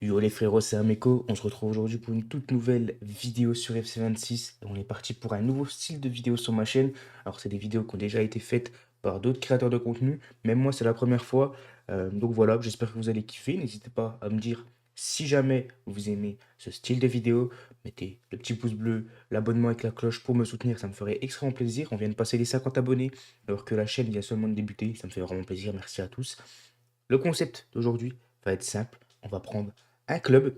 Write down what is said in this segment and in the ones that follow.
Yo les frérots, c'est Ameko. On se retrouve aujourd'hui pour une toute nouvelle vidéo sur FC26. Et on est parti pour un nouveau style de vidéo sur ma chaîne. Alors, c'est des vidéos qui ont déjà été faites par d'autres créateurs de contenu. Même moi, c'est la première fois. Donc voilà, j'espère que vous allez kiffer. N'hésitez pas à me dire si jamais vous aimez ce style de vidéo. Mettez le petit pouce bleu, l'abonnement avec la cloche pour me soutenir. Ça me ferait extrêmement plaisir. On vient de passer les 50 abonnés alors que la chaîne vient seulement de débuter. Ça me fait vraiment plaisir. Merci à tous. Le concept d'aujourd'hui va être simple. On va prendre un club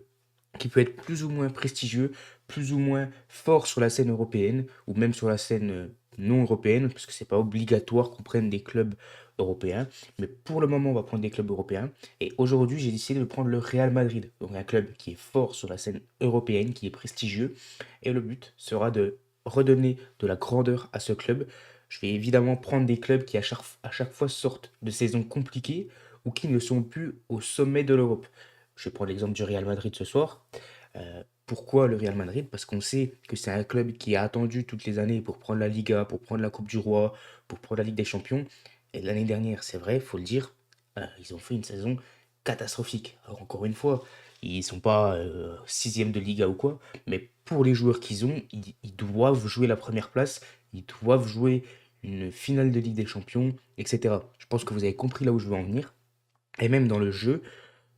qui peut être plus ou moins prestigieux, plus ou moins fort sur la scène européenne, ou même sur la scène non européenne, parce que c'est pas obligatoire qu'on prenne des clubs européens. Mais pour le moment, on va prendre des clubs européens. Et aujourd'hui, j'ai décidé de prendre le Real Madrid, donc un club qui est fort sur la scène européenne, qui est prestigieux. Et le but sera de redonner de la grandeur à ce club. Je vais évidemment prendre des clubs qui à chaque fois sortent de saisons compliquées ou qui ne sont plus au sommet de l'Europe. Je vais prendre l'exemple du Real Madrid ce soir. Pourquoi le Real Madrid? Parce qu'on sait que c'est un club qui a attendu toutes les années pour prendre la Liga, pour prendre la Coupe du Roi, pour prendre la Ligue des Champions. Et l'année dernière, c'est vrai, il faut le dire, ils ont fait une saison catastrophique. Alors encore une fois, ils ne sont pas sixième de Liga ou quoi, mais pour les joueurs qu'ils ont, ils doivent jouer la première place, ils doivent jouer une finale de Ligue des Champions, etc. Je pense que vous avez compris là où je veux en venir. Et même dans le jeu,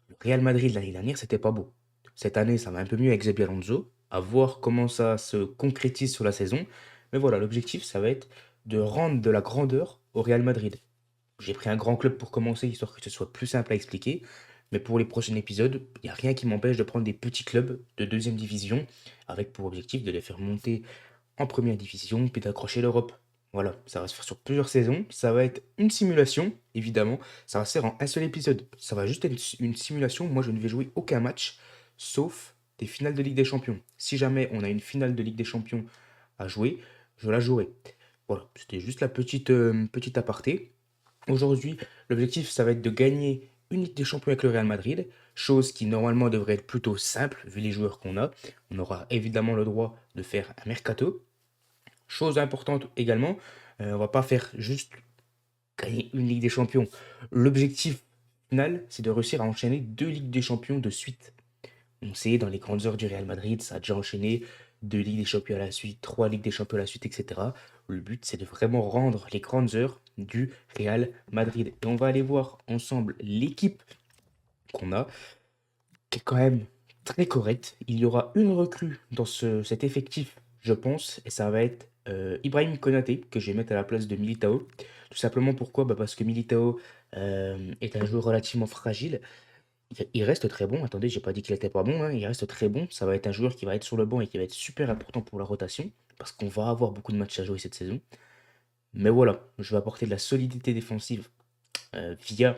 le Real Madrid l'année dernière, c'était pas beau. Cette année, ça va un peu mieux avec Xabi Alonso, à voir comment ça se concrétise sur la saison. Mais voilà, l'objectif, ça va être de rendre de la grandeur au Real Madrid. J'ai pris un grand club pour commencer, histoire que ce soit plus simple à expliquer. Mais pour les prochains épisodes, il n'y a rien qui m'empêche de prendre des petits clubs de deuxième division, avec pour objectif de les faire monter en première division, puis d'accrocher l'Europe. Voilà, ça va se faire sur plusieurs saisons. Ça va être une simulation, évidemment. Ça va se faire en un seul épisode. Ça va juste être une simulation. Moi, je ne vais jouer aucun match, sauf des finales de Ligue des Champions. Si jamais on a une finale de Ligue des Champions à jouer, je la jouerai. Voilà, c'était juste la petite aparté. Aujourd'hui, l'objectif, ça va être de gagner une Ligue des Champions avec le Real Madrid, chose qui normalement devrait être plutôt simple vu les joueurs qu'on a. On aura évidemment le droit de faire un mercato. Chose importante également, on va pas faire juste gagner une Ligue des Champions. L'objectif final, c'est de réussir à enchaîner 2 Ligues des Champions de suite. On sait, dans les grandes heures du Real Madrid, ça a déjà enchaîné 2 Ligues des Champions à la suite, 3 Ligues des Champions à la suite, etc. Le but, c'est de vraiment rendre les grandes heures du Real Madrid. Et on va aller voir ensemble l'équipe qu'on a, qui est quand même très correcte. Il y aura une recrue dans cet effectif, je pense, et ça va être Ibrahim Konaté, que je vais mettre à la place de Militao. Tout simplement pourquoi? Bah parce que Militao est un joueur relativement fragile. Il reste très bon. Attendez, j'ai pas dit qu'il était pas bon, hein. Il reste très bon. Ça va être un joueur qui va être sur le banc et qui va être super important pour la rotation, parce qu'on va avoir beaucoup de matchs à jouer cette saison. Mais voilà, je vais apporter de la solidité défensive via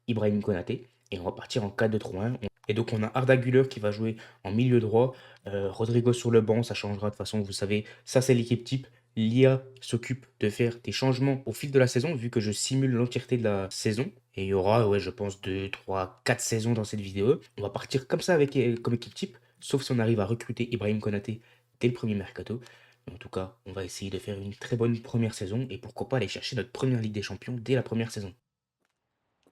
Ibrahim Konaté. Et on va partir en 4-2-3-1. Et donc on a Arda Güler qui va jouer en milieu droit. Rodrigo sur le banc, ça changera de toute façon, vous savez. Ça, c'est l'équipe type. L'IA s'occupe de faire des changements au fil de la saison, vu que je simule l'entièreté de la saison. Et il y aura, ouais, je pense, 2, 3, 4 saisons dans cette vidéo. On va partir comme ça avec, comme équipe type, sauf si on arrive à recruter Ibrahim Konaté dès le premier mercato. Mais en tout cas, on va essayer de faire une très bonne première saison et pourquoi pas aller chercher notre première Ligue des Champions dès la première saison.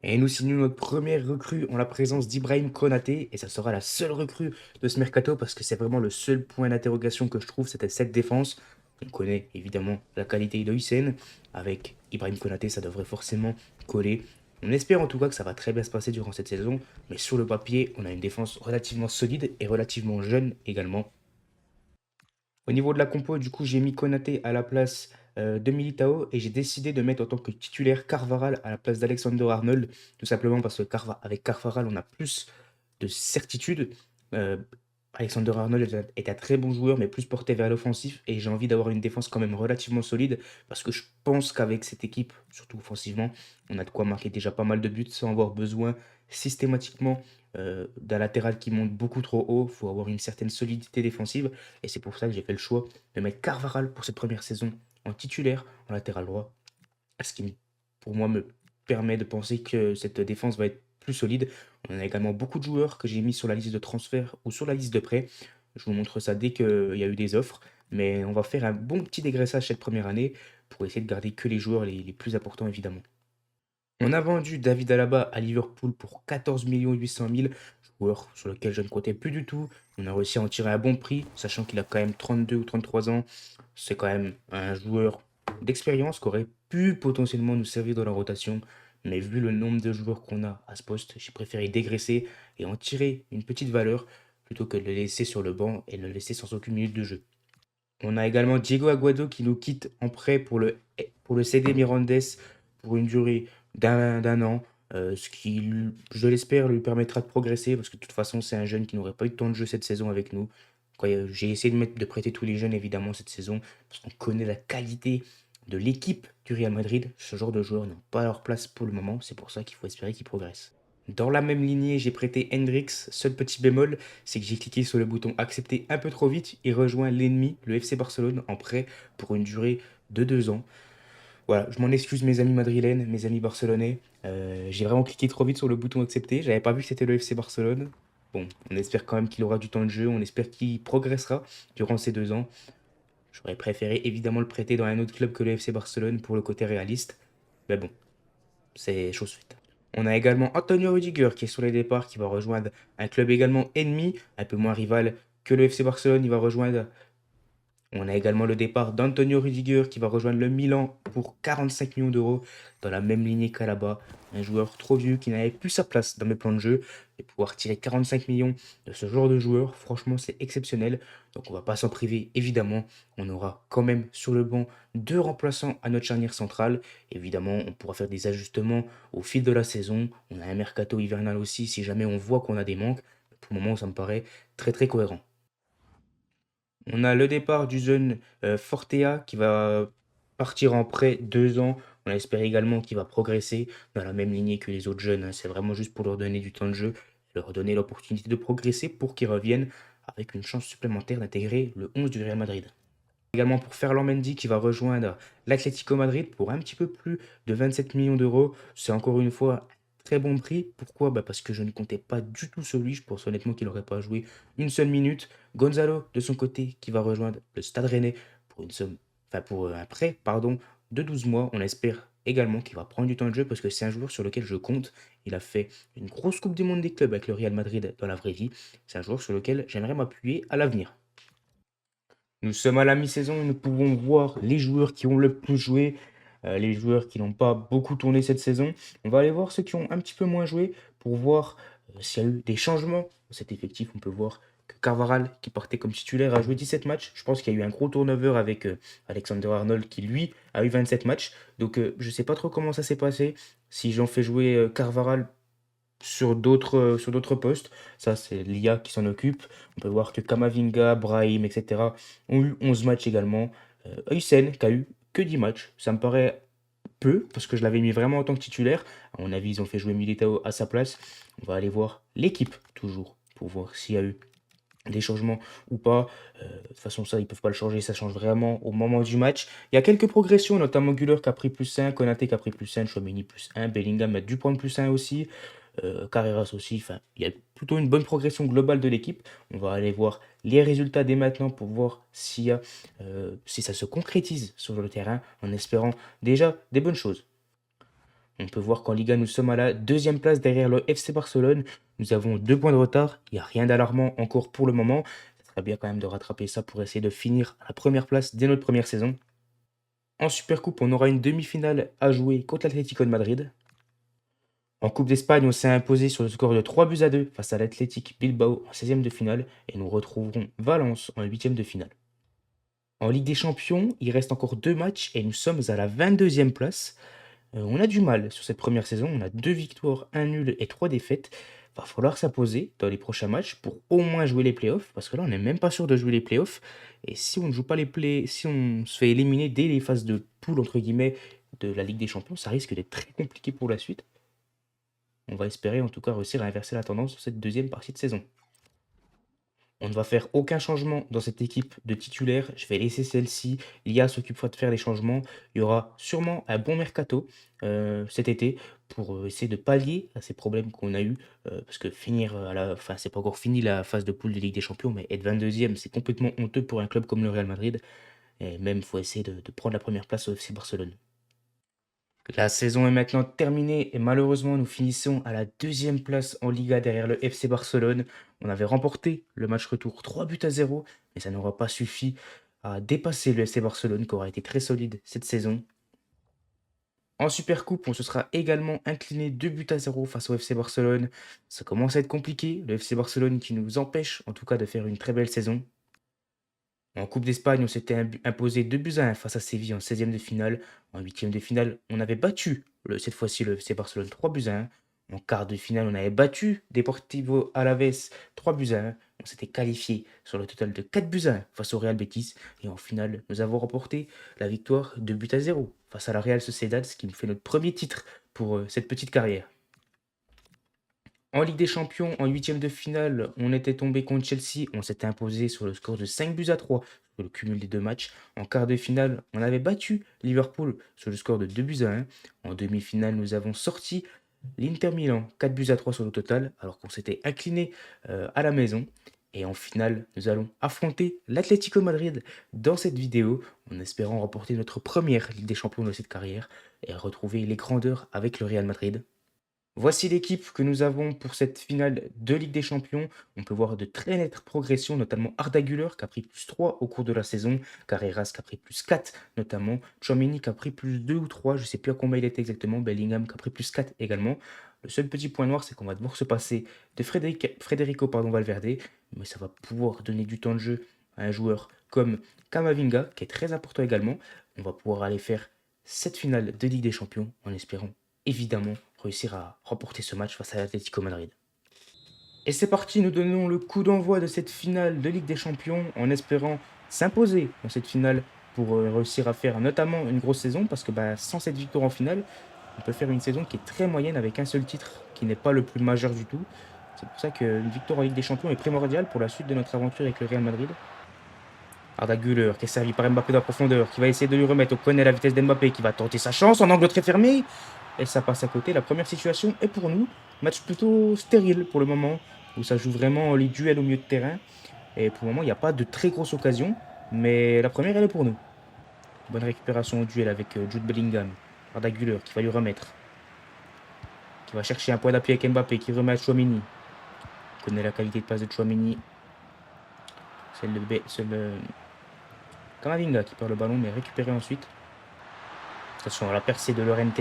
Et nous signons notre première recrue en la présence d'Ibrahim Konaté. Et ça sera la seule recrue de ce mercato parce que c'est vraiment le seul point d'interrogation que je trouve, c'était cette défense. On connaît évidemment la qualité de Hussein. Avec Ibrahim Konaté, ça devrait forcément coller. On espère en tout cas que ça va très bien se passer durant cette saison. Mais sur le papier, on a une défense relativement solide et relativement jeune également. Au niveau de la compo, du coup, j'ai mis Konaté à la place de Militao et j'ai décidé de mettre en tant que titulaire Carvaral à la place d'Alexander-Arnold, tout simplement parce que avec Carvaral, on a plus de certitude. Euh, Alexander-Arnold est un très bon joueur, mais plus porté vers l'offensif et j'ai envie d'avoir une défense quand même relativement solide parce que je pense qu'avec cette équipe, surtout offensivement, on a de quoi marquer déjà pas mal de buts sans avoir besoin systématiquement d'un latéral qui monte beaucoup trop haut. Il faut avoir une certaine solidité défensive. Et c'est pour ça que j'ai fait le choix de mettre Carvaral pour cette première saison en titulaire, en latéral droit. Ce qui, pour moi, me permet de penser que cette défense va être plus solide. On a également beaucoup de joueurs que j'ai mis sur la liste de transfert ou sur la liste de prêt. Je vous montre ça dès qu'il y a eu des offres. Mais on va faire un bon petit dégraissage cette première année pour essayer de garder que les joueurs les plus importants, évidemment. On a vendu David Alaba à Liverpool pour 14 800 000. joueur sur lequel je ne comptais plus du tout. On a réussi à en tirer un bon prix, sachant qu'il a quand même 32 ou 33 ans. C'est quand même un joueur d'expérience qui aurait pu potentiellement nous servir dans la rotation. Mais vu le nombre de joueurs qu'on a à ce poste, j'ai préféré dégraisser et en tirer une petite valeur plutôt que de le laisser sur le banc et de le laisser sans aucune minute de jeu. On a également Diego Aguado qui nous quitte en prêt pour le CD Mirandes pour une durée d'un an, ce qui, je l'espère, lui permettra de progresser parce que de toute façon, c'est un jeune qui n'aurait pas eu de temps de jeu cette saison avec nous. J'ai essayé de prêter tous les jeunes évidemment cette saison parce qu'on connaît la qualité de l'équipe du Real Madrid. Ce genre de joueurs n'ont pas leur place pour le moment, c'est pour ça qu'il faut espérer qu'ils progressent. Dans la même lignée, j'ai prêté Hendrix. Seul petit bémol, c'est que j'ai cliqué sur le bouton accepter un peu trop vite. Il rejoint l'ennemi, le FC Barcelone, en prêt pour une durée de 2 ans. Voilà, je m'en excuse mes amis madrilènes, mes amis barcelonais. J'ai vraiment cliqué trop vite sur le bouton accepter. J'avais pas vu que c'était le FC Barcelone. Bon, on espère quand même qu'il aura du temps de jeu. On espère qu'il progressera durant ces 2 ans. J'aurais préféré évidemment le prêter dans un autre club que le FC Barcelone pour le côté réaliste. Mais bon, c'est chose faite. On a également Antonio Rudiger qui est sur les départs, qui va rejoindre un club également ennemi, un peu moins rival que le FC Barcelone. Il va rejoindre. On a également le départ d'Antonio Rudiger qui va rejoindre le Milan pour 45 millions d'euros dans la même lignée qu'Alaba. Un joueur trop vieux qui n'avait plus sa place dans mes plans de jeu. Et pouvoir tirer 45 millions de ce genre de joueur, franchement, c'est exceptionnel. Donc on ne va pas s'en priver, évidemment. On aura quand même sur le banc 2 remplaçants à notre charnière centrale. Évidemment, on pourra faire des ajustements au fil de la saison. On a un mercato hivernal aussi si jamais on voit qu'on a des manques. Pour le moment, ça me paraît très très cohérent. On a le départ du jeune Fortea qui va partir en prêt 2 ans. On espère également qu'il va progresser dans la même lignée que les autres jeunes, hein. C'est vraiment juste pour leur donner du temps de jeu, leur donner l'opportunité de progresser pour qu'ils reviennent avec une chance supplémentaire d'intégrer le 11 du Real Madrid. Également pour Ferland Mendy qui va rejoindre l'Atlético Madrid pour un petit peu plus de 27 millions d'euros. C'est encore une fois un très bon prix. Pourquoi? Parce que je ne comptais pas du tout sur lui. Je pense honnêtement qu'il n'aurait pas joué une seule minute. Gonzalo, de son côté, qui va rejoindre le Stade Rennais pour une somme, enfin pour un prêt, pardon, de 12 mois. On espère également qu'il va prendre du temps de jeu parce que c'est un joueur sur lequel je compte. Il a fait une grosse Coupe du Monde des clubs avec le Real Madrid dans la vraie vie. C'est un joueur sur lequel j'aimerais m'appuyer à l'avenir. Nous sommes à la mi-saison et nous pouvons voir les joueurs qui ont le plus joué, les joueurs qui n'ont pas beaucoup tourné cette saison. On va aller voir ceux qui ont un petit peu moins joué pour voir s'il y a eu des changements dans cet effectif. On peut voir que Carvaral, qui partait comme titulaire, a joué 17 matchs. Je pense qu'il y a eu un gros turnover avec Alexander Arnold qui, lui, a eu 27 matchs. Donc, je ne sais pas trop comment ça s'est passé. Si j'en fais jouer Carvaral sur d'autres postes. Ça, c'est l'IA qui s'en occupe. On peut voir que Kamavinga, Brahim, etc. ont eu 11 matchs également. Huysen, qui a eu que 10 matchs. Ça me paraît peu, parce que je l'avais mis vraiment en tant que titulaire. À mon avis, ils ont fait jouer Militao à sa place. On va aller voir l'équipe, toujours, pour voir s'il y a eu des changements ou pas. De toute façon, ça, ils peuvent pas le changer. Ça change vraiment au moment du match. Il y a quelques progressions, notamment Güler qui a pris +1, Konaté qui a pris +1, Chouameni +1, Bellingham a dû prendre +1 aussi. Carreras aussi. Enfin, il y a plutôt une bonne progression globale de l'équipe. On va aller voir les résultats dès maintenant pour voir si ça se concrétise sur le terrain en espérant déjà des bonnes choses. On peut voir qu'en Liga, nous sommes à la deuxième place derrière le FC Barcelone. Nous avons 2 points de retard. Il n'y a rien d'alarmant encore pour le moment. Ça serait bien quand même de rattraper ça pour essayer de finir à la première place dès notre première saison. En Supercoupe, on aura une demi-finale à jouer contre l'Atlético de Madrid. En Coupe d'Espagne, on s'est imposé sur le score de 3 buts à 2 face à l'Athletic Bilbao en 16e de finale et nous retrouverons Valence en 8e de finale. En Ligue des Champions, il reste encore 2 matchs et nous sommes à la 22e place. On a du mal sur cette première saison, on a 2 victoires, un nul et 3 défaites. Va falloir s'imposer dans les prochains matchs pour au moins jouer les playoffs, parce que là on n'est même pas sûr de jouer les playoffs. Et si on ne joue pas si on se fait éliminer dès les phases de poule entre guillemets de la Ligue des Champions, ça risque d'être très compliqué pour la suite. On va espérer en tout cas réussir à inverser la tendance sur cette deuxième partie de saison. On ne va faire aucun changement dans cette équipe de titulaires. Je vais laisser celle-ci. L'IA s'occupera de faire les changements. Il y aura sûrement un bon mercato cet été pour essayer de pallier à ces problèmes qu'on a eus. Parce que finir enfin, c'est pas encore fini la phase de poule de Ligue des Champions, mais être 22e, c'est complètement honteux pour un club comme le Real Madrid. Et même, il faut essayer de prendre la première place au FC Barcelone. La saison est maintenant terminée et malheureusement nous finissons à la deuxième place en Liga derrière le FC Barcelone. On avait remporté le match retour 3 buts à 0, mais ça n'aura pas suffi à dépasser le FC Barcelone qui aura été très solide cette saison. En Supercoupe, on se sera également incliné 2 buts à 0 face au FC Barcelone. Ça commence à être compliqué, le FC Barcelone qui nous empêche en tout cas de faire une très belle saison. En Coupe d'Espagne, on s'était imposé 2 buts à 1 face à Séville en 16e de finale. En huitième de finale, on avait battu cette fois-ci le FC Barcelone 3 buts à 1. En quart de finale, on avait battu Deportivo Alaves 3 buts à 1. On s'était qualifié sur le total de 4 buts à 1 face au Real Betis. Et en finale, nous avons remporté la victoire 2 buts à 0 face à la Real Sociedad, ce qui nous fait notre premier titre pour cette petite carrière. En Ligue des Champions, en huitième de finale, on était tombé contre Chelsea. On s'était imposé sur le score de 5 buts à 3 sur le cumul des deux matchs. En quart de finale, on avait battu Liverpool sur le score de 2 buts à 1. En demi-finale, nous avons sorti l'Inter Milan 4 buts à 3 sur le total, alors qu'on s'était incliné à la maison. Et en finale, nous allons affronter l'Atlético Madrid dans cette vidéo, en espérant remporter notre première Ligue des Champions de cette carrière et retrouver les grandeurs avec le Real Madrid. Voici l'équipe que nous avons pour cette finale de Ligue des Champions. On peut voir de très nettes progressions, notamment Arda Güler qui a pris +3 au cours de la saison, Carreras qui a pris +4 notamment, Tchouaméni qui a pris +2 ou 3, je ne sais plus à combien il était exactement, Bellingham qui a pris +4 également. Le seul petit point noir, c'est qu'on va devoir se passer de Federico Valverde, mais ça va pouvoir donner du temps de jeu à un joueur comme Camavinga, qui est très important également. On va pouvoir aller faire cette finale de Ligue des Champions en espérant évidemment réussir à remporter ce match face à l'Atlético Madrid. Et c'est parti, nous donnons le coup d'envoi de cette finale de Ligue des Champions en espérant s'imposer dans cette finale pour réussir à faire notamment une grosse saison parce que sans cette victoire en finale, on peut faire une saison qui est très moyenne avec un seul titre qui n'est pas le plus majeur du tout. C'est pour ça qu'une victoire en Ligue des Champions est primordiale pour la suite de notre aventure avec le Real Madrid. Arda Güler qui est servi par Mbappé dans la profondeur, qui va essayer de lui remettre. On connaît la vitesse d'Mbappé qui va tenter sa chance en angle très fermé. Et ça passe à côté. La première situation est pour nous. Match plutôt stérile pour le moment, où ça joue vraiment les duels au milieu de terrain. Et pour le moment, il n'y a pas de très grosses occasions. Mais la première, elle est pour nous. Bonne récupération au duel avec Jude Bellingham. Arda Güler qui va lui remettre. Qui va chercher un point d'appui avec Mbappé, qui remet à Tchouaméni. On connaît la qualité de passe de Tchouaméni. C'est le Camavinga qui perd le ballon, mais récupéré ensuite. Attention à la percée de Llorente.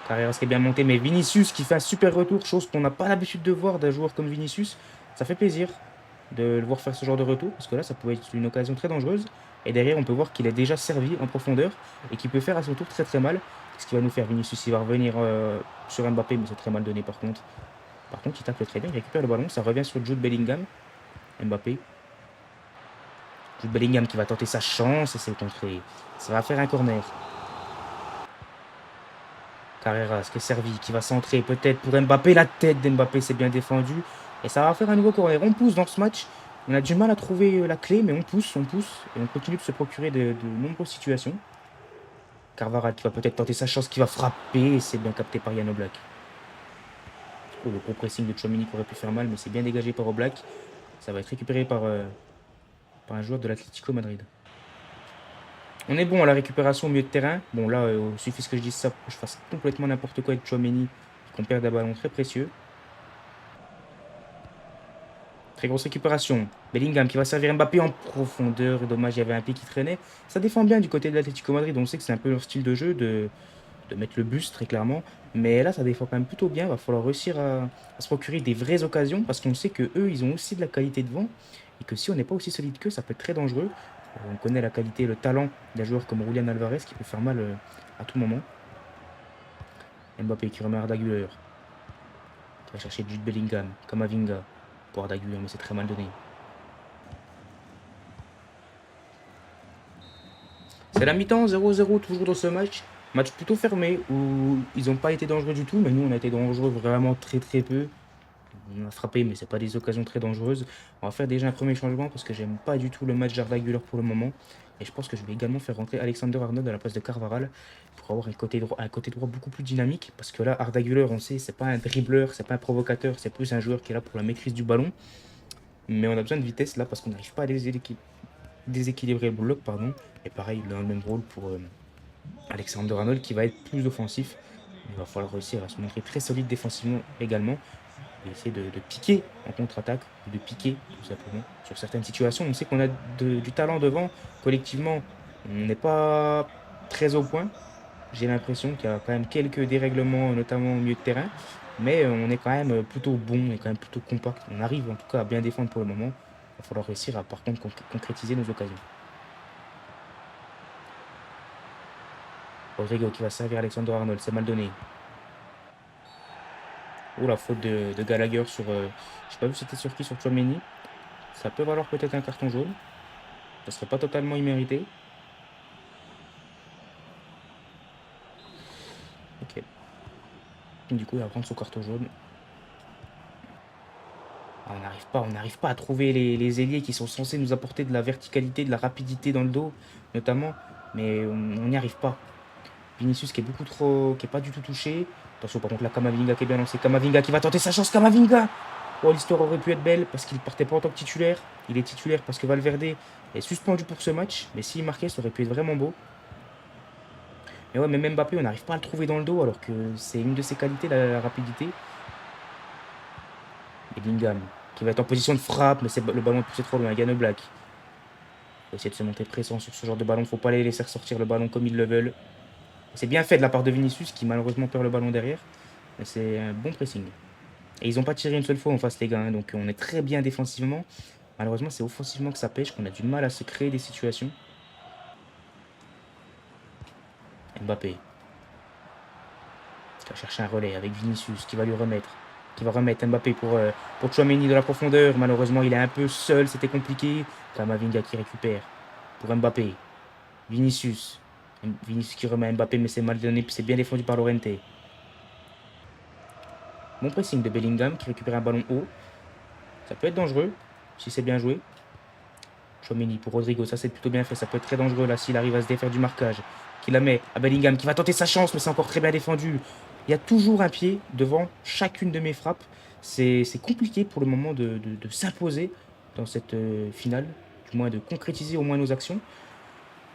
Carreras qui est bien monté, mais Vinicius qui fait un super retour, chose qu'on n'a pas l'habitude de voir d'un joueur comme Vinicius. Ça fait plaisir de le voir faire ce genre de retour, parce que là, ça pouvait être une occasion très dangereuse. Et derrière, on peut voir qu'il est déjà servi en profondeur et qu'il peut faire à son tour très très mal. Ce qui va nous faire Vinicius, il va revenir sur Mbappé, mais c'est très mal donné par contre. Par contre, il tape très bien, il récupère le ballon, ça revient sur Jude Bellingham. Mbappé. Jude Bellingham qui va tenter sa chance et c'est contré. Ça va faire un corner. Carreras qui est servi, qui va centrer peut-être pour Mbappé. La tête d'Mbappé, c'est bien défendu. Et ça va faire un nouveau corner. On pousse dans ce match. On a du mal à trouver la clé, mais on pousse. Et on continue de se procurer de nombreuses situations. Carvajal qui va peut-être tenter sa chance, qui va frapper. Et c'est bien capté par Yann Oblak. Oh, le gros pressing de Tchouaméni qui aurait pu faire mal, mais c'est bien dégagé par Oblak. Ça va être récupéré par un joueur de l'Atlético Madrid. On est bon à la récupération au milieu de terrain. Bon, là, il suffit que je dise ça pour que je fasse complètement n'importe quoi avec Tchouaméni, qu'on perde un ballon très précieux. Très grosse récupération. Bellingham qui va servir Mbappé en profondeur. Dommage, il y avait un pied qui traînait. Ça défend bien du côté de l'Atlético Madrid. On sait que c'est un peu leur style de jeu de mettre le bus, très clairement. Mais là, ça défend quand même plutôt bien. Il va falloir réussir à se procurer des vraies occasions parce qu'on sait qu'eux, ils ont aussi de la qualité devant. Et que si on n'est pas aussi solide qu'eux, ça peut être très dangereux. On connaît la qualité et le talent d'un joueur comme Julian Alvarez qui peut faire mal à tout moment. Mbappé qui remet Arda Güler. Qui va chercher Jude Bellingham, Camavinga pour Arda Güler, mais c'est très mal donné. C'est la mi-temps, 0-0 toujours dans ce match. Match plutôt fermé où ils n'ont pas été dangereux du tout, mais nous on a été dangereux vraiment très très peu. On a frappé, mais c'est pas des occasions très dangereuses. On va faire déjà un premier changement parce que j'aime pas du tout le match d'Arda Güler pour le moment. Et je pense que je vais également faire rentrer Alexander Arnold à la place de Carvajal pour avoir un côté droit beaucoup plus dynamique. Parce que là, Arda Güler, on sait, c'est pas un dribbleur, c'est pas un provocateur, c'est plus un joueur qui est là pour la maîtrise du ballon. Mais on a besoin de vitesse là parce qu'on n'arrive pas à déséquilibrer le bloc, pardon. Et pareil, il a le même rôle pour Alexander-Arnold qui va être plus offensif. Il va falloir réussir à se montrer très solide défensivement également. Et essayer de piquer en contre-attaque, ou de piquer tout simplement sur certaines situations. On sait qu'on a du talent devant. Collectivement, on n'est pas très au point. J'ai l'impression qu'il y a quand même quelques dérèglements, notamment au milieu de terrain. Mais on est quand même plutôt bon, on est quand même plutôt compact. On arrive en tout cas à bien défendre pour le moment. Il va falloir réussir à par contre concrétiser nos occasions. Rodrigo qui va servir Alexander-Arnold, c'est mal donné. Oh la faute de Gallagher sur... j'ai pas vu c'était sur qui, sur Tchouaméni. Ça peut valoir peut-être un carton jaune. Ça serait pas totalement immérité. Ok. Du coup, il va prendre son carton jaune. Ah, on n'arrive pas à trouver les ailiers qui sont censés nous apporter de la verticalité, de la rapidité dans le dos, notamment. Mais on n'y arrive pas. Vinicius qui est beaucoup trop... qui est pas du tout touché. Attention, par contre, la Camavinga qui est bien lancé. Camavinga qui va tenter sa chance. Camavinga! Oh, l'histoire aurait pu être belle parce qu'il partait pas en tant que titulaire. Il est titulaire parce que Valverde est suspendu pour ce match. Mais s'il marquait, ça aurait pu être vraiment beau. Mais ouais, même Mbappé, on n'arrive pas à le trouver dans le dos alors que c'est une de ses qualités, la rapidité. Bellingham qui va être en position de frappe, mais le ballon est poussé trop loin. Yann Black. Il faut essayer de se monter pressant sur ce genre de ballon. Il ne faut pas les laisser ressortir le ballon comme ils le veulent. C'est bien fait de la part de Vinicius qui malheureusement perd le ballon derrière. Mais c'est un bon pressing. Et ils n'ont pas tiré une seule fois en face, les gars. Hein, donc on est très bien défensivement. Malheureusement, c'est offensivement que ça pêche, qu'on a du mal à se créer des situations. Mbappé qui va chercher un relais avec Vinicius qui va lui remettre. Qui va remettre Mbappé pour Tchouaméni de la profondeur. Malheureusement, il est un peu seul, c'était compliqué. Camavinga qui récupère pour Mbappé. Vinicius. Vinicius qui remet Mbappé, mais c'est mal donné, c'est bien défendu par Llorente. Bon pressing de Bellingham qui récupère un ballon haut. Ça peut être dangereux si c'est bien joué. Tchouaméni pour Rodrigo, ça c'est plutôt bien fait. Ça peut être très dangereux là s'il arrive à se défaire du marquage. Qui la met à Bellingham qui va tenter sa chance, mais c'est encore très bien défendu. Il y a toujours un pied devant chacune de mes frappes. C'est compliqué pour le moment de s'imposer dans cette finale, du moins de concrétiser au moins nos actions.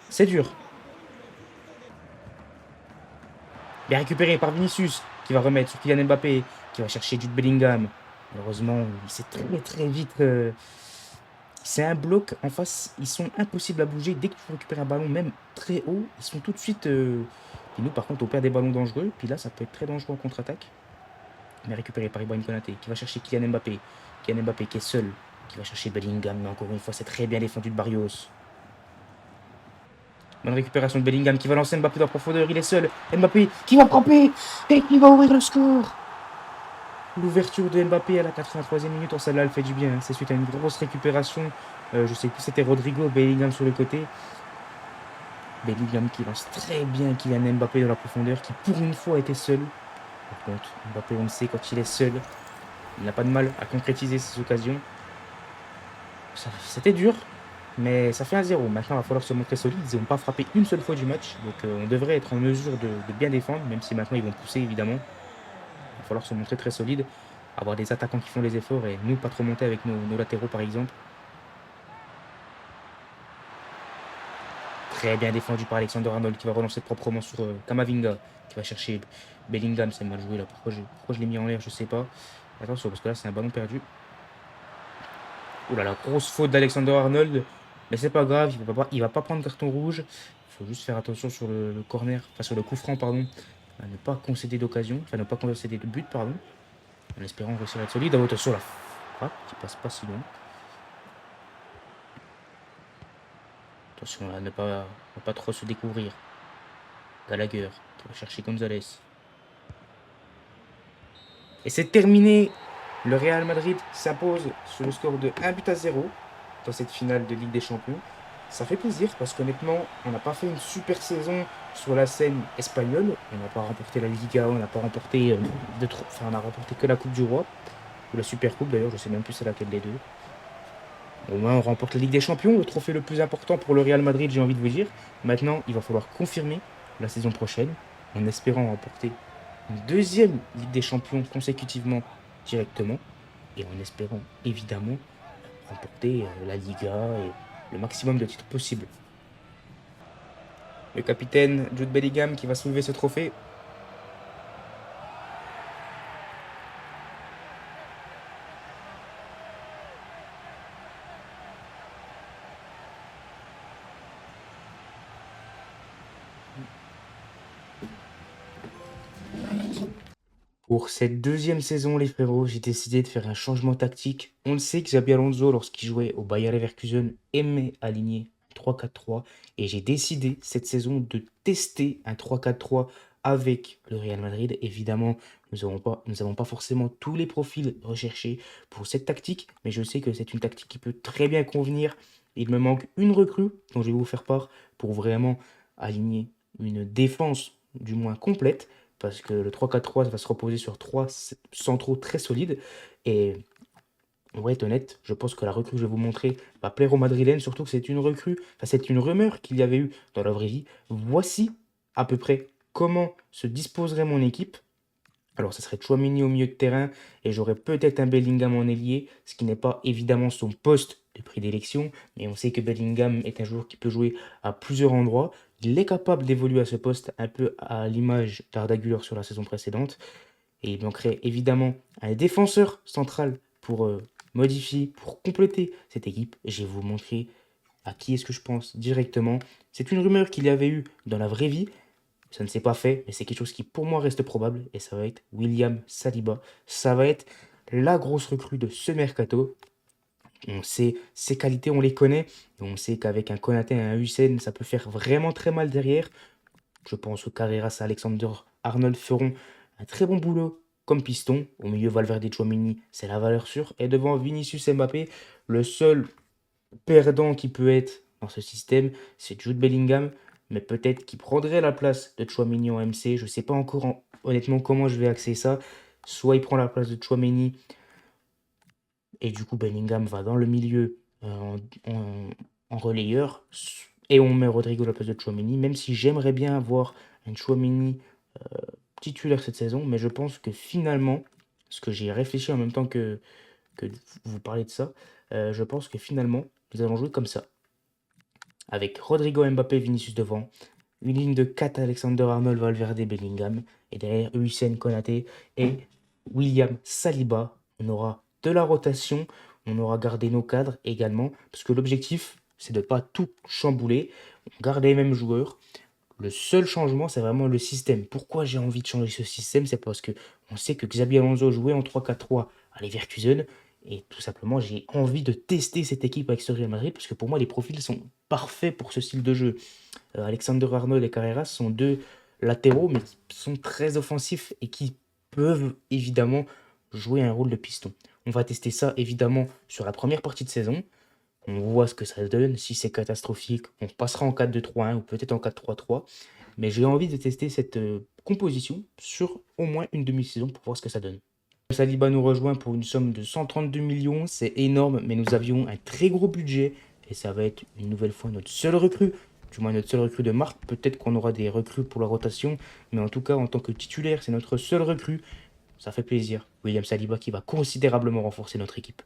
C'est dur. Bien récupéré par Vinicius qui va remettre sur Kylian Mbappé, qui va chercher Jude Bellingham. Malheureusement, c'est très vite. C'est un bloc en face, ils sont impossibles à bouger. Dès que tu récupères un ballon, même très haut, ils sont tout de suite. Et nous, par contre, on perd des ballons dangereux. Puis là, ça peut être très dangereux en contre-attaque. Mais récupéré par Ibrahim Konaté, qui va chercher Kylian Mbappé. Kylian Mbappé qui est seul, qui va chercher Bellingham. Mais encore une fois, c'est très bien défendu de Barrios. Bonne récupération de Bellingham qui va lancer Mbappé dans la profondeur. Il est seul. Mbappé qui va frapper et qui va ouvrir le score. L'ouverture de Mbappé à la 83e minute, celle-là, elle fait du bien. C'est suite à une grosse récupération. Je sais plus, c'était Rodrigo, Bellingham sur le côté. Bellingham qui lance très bien Kylian Mbappé dans la profondeur, qui pour une fois était seul. Par contre, Mbappé, on le sait, quand il est seul, il n'a pas de mal à concrétiser ses occasions. C'était dur, mais ça fait 1-0. Maintenant, il va falloir se montrer solide. Ils n'ont pas frappé une seule fois du match. Donc, on devrait être en mesure de bien défendre, même si maintenant ils vont pousser, évidemment. Il va falloir se montrer très solide. Avoir des attaquants qui font les efforts et nous, pas trop monter avec nos latéraux, par exemple. Très bien défendu par Alexander-Arnold qui va relancer proprement sur Camavinga qui va chercher Bellingham. C'est mal joué là. Pourquoi je l'ai mis en l'air, je sais pas. Attention parce que là c'est un ballon perdu. Ouh là la grosse faute d'Alexander-Arnold. Mais c'est pas grave, il va pas prendre carton rouge. Il faut juste faire attention sur le corner, enfin sur le coup franc pardon. À ne pas concéder d'occasion, enfin ne pas concéder de but pardon. En espérant réussir à être solide. Attention la frappe qui passe pas si loin. Attention à ne pas trop se découvrir. Gallagher qui va chercher Gonzalez. Et c'est terminé. Le Real Madrid s'impose sur le score de 1-0 dans cette finale de Ligue des Champions. Ça fait plaisir parce qu'honnêtement, on n'a pas fait une super saison sur la scène espagnole. On n'a pas remporté la Liga, on n'a pas remporté on a remporté que la Coupe du Roi. Ou la Super Coupe d'ailleurs, je sais même plus c'est laquelle des deux. Au moins, on remporte la Ligue des Champions, le trophée le plus important pour le Real Madrid, j'ai envie de vous dire. Maintenant, il va falloir confirmer la saison prochaine en espérant remporter une deuxième Ligue des Champions consécutivement directement et en espérant évidemment remporter la Liga et le maximum de titres possible. Le capitaine Jude Bellingham qui va soulever ce trophée. Pour cette deuxième saison, les frérots, j'ai décidé de faire un changement tactique. On le sait que Xabi Alonso, lorsqu'il jouait au Bayer Leverkusen, aimait aligner un 3-4-3. Et j'ai décidé cette saison de tester un 3-4-3 avec le Real Madrid. Évidemment, nous n'avons pas forcément tous les profils recherchés pour cette tactique, mais je sais que c'est une tactique qui peut très bien convenir. Il me manque une recrue dont je vais vous faire part pour vraiment aligner une défense du moins complète parce que le 3-4-3 va se reposer sur trois centraux très solides. Et on va être honnête, je pense que la recrue que je vais vous montrer va plaire aux Madrilènes, surtout que c'est une recrue, enfin c'est une rumeur qu'il y avait eu dans la vraie vie. Voici à peu près comment se disposerait mon équipe. Alors, ça serait Tchouaméni au milieu de terrain et j'aurais peut-être un Bellingham en ailier, ce qui n'est pas évidemment son poste de prédilection, mais on sait que Bellingham est un joueur qui peut jouer à plusieurs endroits. Il est capable d'évoluer à ce poste un peu à l'image d'Arda Güler sur la saison précédente. Et il manquerait évidemment un défenseur central pour modifier, pour compléter cette équipe. Je vais vous montrer à qui est-ce que je pense directement. C'est une rumeur qu'il y avait eu dans la vraie vie, ça ne s'est pas fait, mais c'est quelque chose qui pour moi reste probable, et ça va être William Saliba. Ça va être la grosse recrue de ce mercato. On sait ses qualités, on les connaît, et on sait qu'avec un Konaté et un Hussein, ça peut faire vraiment très mal derrière. Je pense que Carreras et Alexander Arnold feront un très bon boulot comme piston. Au milieu, Valverde et Tchouaméni, c'est la valeur sûre. Et devant Vinicius Mbappé, le seul perdant qui peut être dans ce système, c'est Jude Bellingham, mais peut-être qu'il prendrait la place de Tchouaméni en MC. Je ne sais pas encore honnêtement comment je vais axer ça. Soit il prend la place de Tchouaméni et du coup Bellingham va dans le milieu en relayeur et on met Rodrigo à la place de Tchouaméni, même si j'aimerais bien avoir un Tchouaméni titulaire cette saison, mais je pense que finalement, ce que j'ai réfléchi en même temps que vous parlez de ça, je pense que finalement, nous allons jouer comme ça avec Rodrigo Mbappé, Vinicius devant, une ligne de 4 Alexander Arnold, Valverde, Bellingham, et derrière Hussein Konaté et William Saliba. On aura de la rotation, on aura gardé nos cadres également, parce que l'objectif, c'est de ne pas tout chambouler, on garde les mêmes joueurs. Le seul changement, c'est vraiment le système. Pourquoi j'ai envie de changer ce système? C'est parce que on sait que Xabi Alonso jouait en 3-4-3 à Leverkusen. Et tout simplement, j'ai envie de tester cette équipe avec ce Real Madrid parce que pour moi, les profils sont parfaits pour ce style de jeu. Alexander Arnold et Carreras sont deux latéraux, mais qui sont très offensifs et qui peuvent évidemment jouer un rôle de piston. On va tester ça évidemment sur la première partie de saison. On voit ce que ça donne. Si c'est catastrophique, on passera en 4-2-3-1 ou peut-être en 4-3-3. Mais j'ai envie de tester cette composition sur au moins une demi-saison pour voir ce que ça donne. Saliba nous rejoint pour une somme de 132 millions. C'est énorme, mais nous avions un très gros budget. Et ça va être une nouvelle fois notre seule recrue. Du moins notre seule recrue de marque. Peut-être qu'on aura des recrues pour la rotation. Mais en tout cas, en tant que titulaire, c'est notre seule recrue. Ça fait plaisir. William Saliba qui va considérablement renforcer notre équipe.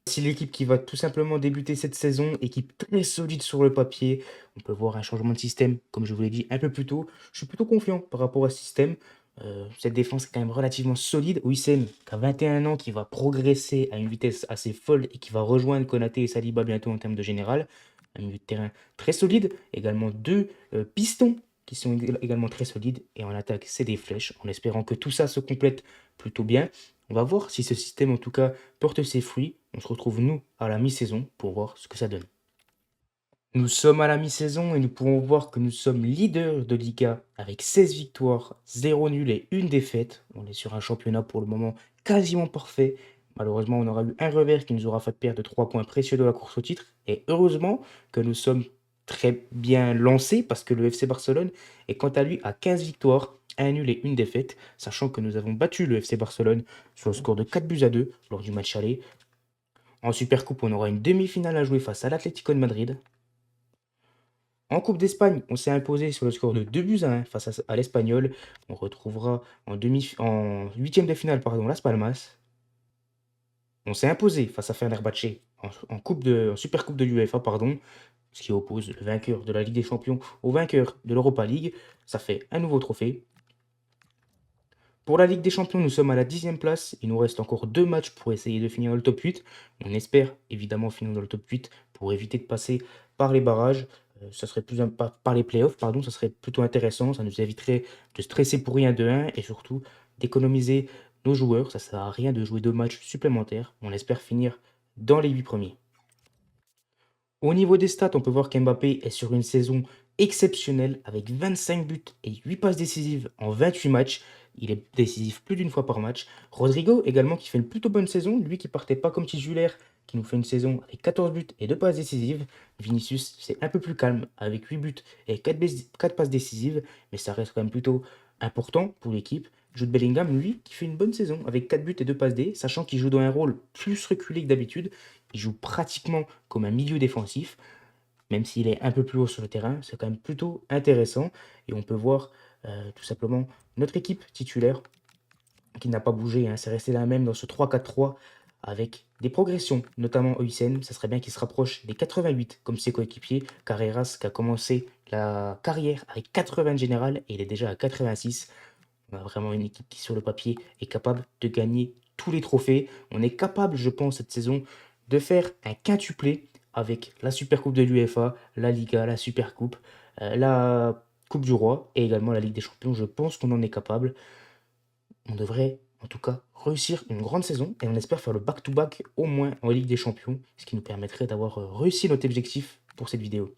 Si l'équipe qui va tout simplement débuter cette saison, équipe très solide sur le papier, on peut voir un changement de système, comme je vous l'ai dit un peu plus tôt. Je suis plutôt confiant par rapport à ce système. Cette défense est quand même relativement solide. Wissem, qui a 21 ans, qui va progresser à une vitesse assez folle et qui va rejoindre Konaté et Saliba bientôt en termes de général. Un milieu de terrain très solide. Également deux pistons qui sont également très solides. Et en attaque, c'est des flèches, en espérant que tout ça se complète plutôt bien. On va voir si ce système, en tout cas, porte ses fruits. On se retrouve, nous, à la mi-saison pour voir ce que ça donne. Nous sommes à la mi-saison et nous pouvons voir que nous sommes leaders de Liga avec 16 victoires, 0 nul et une défaite. On est sur un championnat pour le moment quasiment parfait. Malheureusement, on aura eu un revers qui nous aura fait perdre 3 points précieux de la course au titre. Et heureusement que nous sommes très bien lancés parce que le FC Barcelone est quant à lui à 15 victoires, un nul et une défaite, sachant que nous avons battu le FC Barcelone sur le score de 4-2 lors du match aller. En Supercoupe, on aura une demi-finale à jouer face à l'Atlético de Madrid. En Coupe d'Espagne, on s'est imposé sur le score de 2-1 face à l'Espagnol. On retrouvera en huitième de finale Las Palmas. On s'est imposé face à Fenerbahçe en Supercoupe de l'UEFA, pardon. ce qui oppose le vainqueur de la Ligue des Champions au vainqueur de l'Europa League. Ça fait un nouveau trophée. Pour la Ligue des Champions, nous sommes à la 10e place. Il nous reste encore 2 matchs pour essayer de finir dans le top 8. On espère évidemment finir dans le top 8 pour éviter de passer par les barrages. Ça serait par les playoffs, pardon, ça serait plutôt intéressant. Ça nous éviterait de stresser pour rien de 1 et surtout d'économiser nos joueurs. Ça ne sert à rien de jouer 2 matchs supplémentaires. On espère finir dans les 8 premiers. Au niveau des stats, on peut voir qu'Mbappé est sur une saison exceptionnelle avec 25 buts et 8 passes décisives en 28 matchs. Il est décisif plus d'une fois par match. Rodrigo également qui fait une plutôt bonne saison, lui qui partait pas comme titulaire, qui nous fait une saison avec 14 buts et 2 passes décisives. Vinicius, c'est un peu plus calme avec 8 buts et 4 passes décisives, mais ça reste quand même plutôt important pour l'équipe. Jude Bellingham, lui, qui fait une bonne saison avec 4 buts et 2 passes D, sachant qu'il joue dans un rôle plus reculé que d'habitude. Il joue pratiquement comme un milieu défensif, même s'il est un peu plus haut sur le terrain. C'est quand même plutôt intéressant. Et on peut voir tout simplement notre équipe titulaire qui n'a pas bougé, hein. C'est resté la même dans ce 3-4-3 avec des progressions, notamment Oysen. Ça serait bien qu'il se rapproche des 88 comme ses coéquipiers. Carreras qui a commencé la carrière avec 80 général et il est déjà à 86. On a vraiment une équipe qui, sur le papier, est capable de gagner tous les trophées. On est capable, je pense, cette saison, de faire un quintuplé avec la Supercoupe de l'UEFA, la Liga, la Supercoupe, la Coupe du Roi et également la Ligue des Champions. Je pense qu'on en est capable. On devrait, en tout cas, réussir une grande saison et on espère faire le back-to-back au moins en Ligue des Champions, ce qui nous permettrait d'avoir réussi notre objectif pour cette vidéo.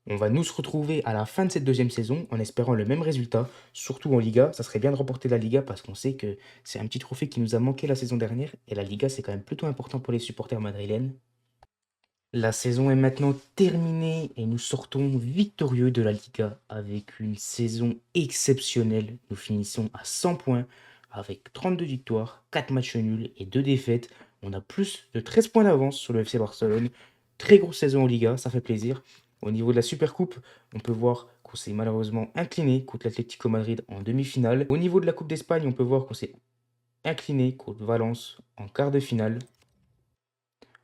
On va nous se retrouver à la fin de cette deuxième saison en espérant le même résultat, surtout en Liga. Ça serait bien de remporter la Liga parce qu'on sait que c'est un petit trophée qui nous a manqué la saison dernière et la Liga c'est quand même plutôt important pour les supporters madrilènes. La saison est maintenant terminée et nous sortons victorieux de la Liga avec une saison exceptionnelle. Nous finissons à 100 points avec 32 victoires, 4 matchs nuls et 2 défaites. On a plus de 13 points d'avance sur le FC Barcelone. Très grosse saison en Liga, ça fait plaisir. Au niveau de la Supercoupe, on peut voir qu'on s'est malheureusement incliné contre l'Atlético Madrid en demi-finale. Au niveau de la Coupe d'Espagne, on peut voir qu'on s'est incliné contre Valence en quart de finale.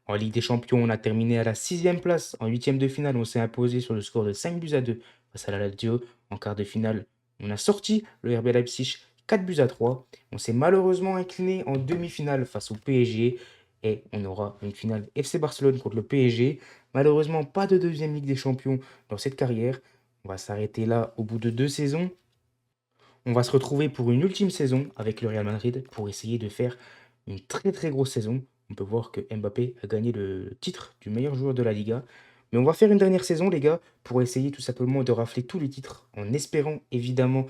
En Ligue des Champions, on a terminé à la 6e place. En 8e de finale, on s'est imposé sur le score de 5 buts à 2 face à la Lazio. En quart de finale, on a sorti le RB Leipzig 4 buts à 3. On s'est malheureusement incliné en demi-finale face au PSG. Et on aura une finale FC Barcelone contre le PSG. Malheureusement, pas de deuxième Ligue des Champions dans cette carrière. On va s'arrêter là au bout de 2 saisons. On va se retrouver pour une ultime saison avec le Real Madrid pour essayer de faire une très très grosse saison. On peut voir que Mbappé a gagné le titre du meilleur joueur de la Liga. Mais on va faire une dernière saison, les gars, pour essayer tout simplement de rafler tous les titres en espérant évidemment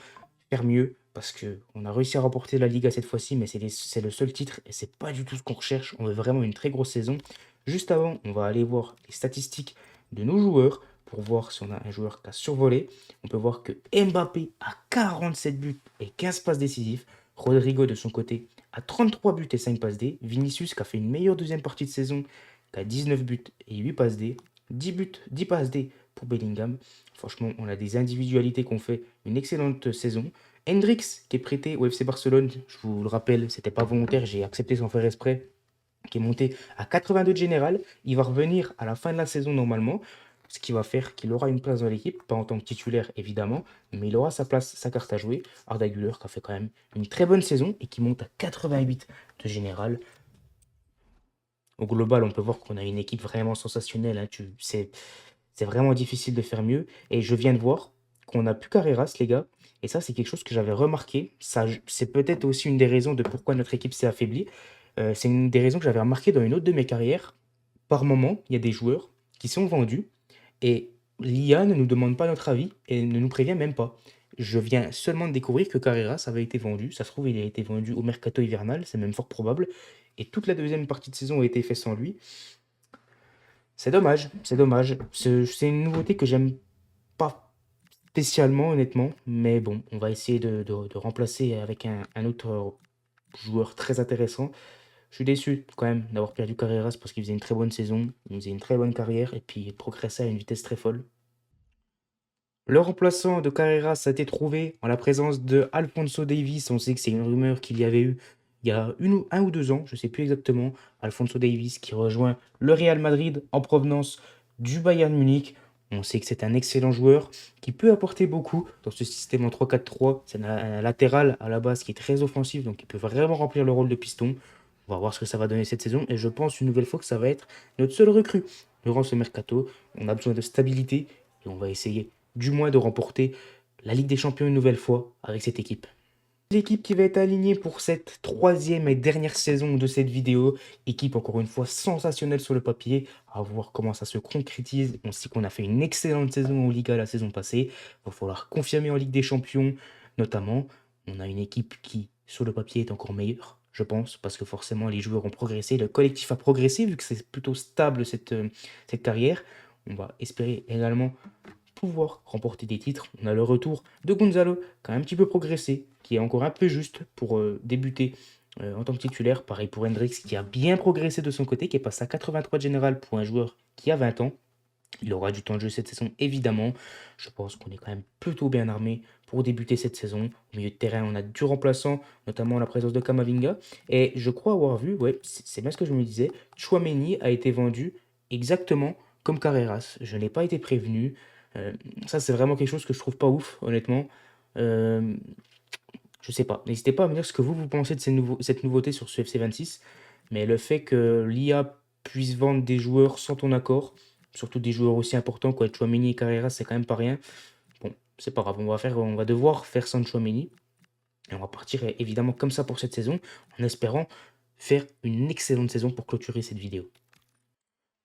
faire mieux. Parce qu'on a réussi à remporter la Liga cette fois-ci, mais c'est le seul titre et c'est pas du tout ce qu'on recherche. On veut vraiment une très grosse saison. Juste avant, on va aller voir les statistiques de nos joueurs pour voir si on a un joueur qui a survolé. On peut voir que Mbappé a 47 buts et 15 passes décisives. Rodrigo, de son côté, a 33 buts et 5 passes D. Vinicius, qui a fait une meilleure deuxième partie de saison, qui a 19 buts et 8 passes D. 10 buts, 10 passes D pour Bellingham. Franchement, on a des individualités qui ont fait une excellente saison. Hendrix, qui est prêté au FC Barcelone, je vous le rappelle, c'était pas volontaire, j'ai accepté sans faire exprès, qui est monté à 82 de général. Il va revenir à la fin de la saison normalement, ce qui va faire qu'il aura une place dans l'équipe, pas en tant que titulaire évidemment, mais il aura sa place, sa carte à jouer. Arda Güler qui a fait quand même une très bonne saison et qui monte à 88 de général. Au global, on peut voir qu'on a une équipe vraiment sensationnelle, hein. C'est vraiment difficile de faire mieux. Et je viens de voir qu'on n'a plus Carreras, les gars. Et ça, c'est quelque chose que j'avais remarqué. Ça, c'est peut-être aussi une des raisons de pourquoi notre équipe s'est affaiblie. C'est une des raisons que j'avais remarqué dans une autre de mes carrières. Par moment, il y a des joueurs qui sont vendus et l'IA ne nous demande pas notre avis et ne nous prévient même pas. Je viens seulement de découvrir que Carreras avait été vendu. Ça se trouve, il a été vendu au mercato hivernal, c'est même fort probable. Et toute la deuxième partie de saison a été faite sans lui. C'est dommage, c'est dommage. C'est une nouveauté que j'aime pas spécialement, honnêtement. Mais bon, on va essayer de remplacer avec un autre joueur très intéressant. Je suis déçu quand même d'avoir perdu Carreras parce qu'il faisait une très bonne saison, il faisait une très bonne carrière et puis il progressait à une vitesse très folle. Le remplaçant de Carreras a été trouvé en la présence de Alphonso Davies. On sait que c'est une rumeur qu'il y avait eu il y a 1 ou 2 ans, je ne sais plus exactement. Alphonso Davies qui rejoint le Real Madrid en provenance du Bayern Munich. On sait que c'est un excellent joueur qui peut apporter beaucoup dans ce système en 3-4-3. C'est un latéral à la base qui est très offensif, donc il peut vraiment remplir le rôle de piston. On va voir ce que ça va donner cette saison et je pense une nouvelle fois que ça va être notre seule recrue durant ce mercato. On a besoin de stabilité et on va essayer du moins de remporter la Ligue des Champions une nouvelle fois avec cette équipe. L'équipe qui va être alignée pour cette troisième et dernière saison de cette vidéo. Équipe encore une fois sensationnelle sur le papier. À voir comment ça se concrétise. On sait qu'on a fait une excellente saison en Liga la saison passée. Il va falloir confirmer en Ligue des Champions notamment. On a une équipe qui sur le papier est encore meilleure, je pense, parce que forcément les joueurs ont progressé. Le collectif a progressé vu que c'est plutôt stable cette carrière. On va espérer également pouvoir remporter des titres. On a le retour de Gonzalo, qui a un petit peu progressé, qui est encore un peu juste pour débuter en tant que titulaire. Pareil pour Hendrix, qui a bien progressé de son côté, qui est passé à 83 de général pour un joueur qui a 20 ans. Il aura du temps de jeu cette saison, évidemment. Je pense qu'on est quand même plutôt bien armé pour débuter cette saison. Au milieu de terrain, on a du remplaçant, notamment la présence de Kamavinga. Et je crois avoir vu, ouais, c'est bien ce que je me disais, Tchouaméni a été vendu exactement comme Carreras. Je n'ai pas été prévenu. Euh, Ça, c'est vraiment quelque chose que je trouve pas ouf, honnêtement. Euh, je sais pas. N'hésitez pas à me dire ce que vous pensez de cette nouveauté sur ce FC26. Mais le fait que l'IA puisse vendre des joueurs sans ton accord, surtout des joueurs aussi importants quoi, Tchouaméni et Carreras, c'est quand même pas rien. Bon, c'est pas grave, on va devoir faire sans Tchouaméni. Et on va partir évidemment comme ça pour cette saison, en espérant faire une excellente saison pour clôturer cette vidéo.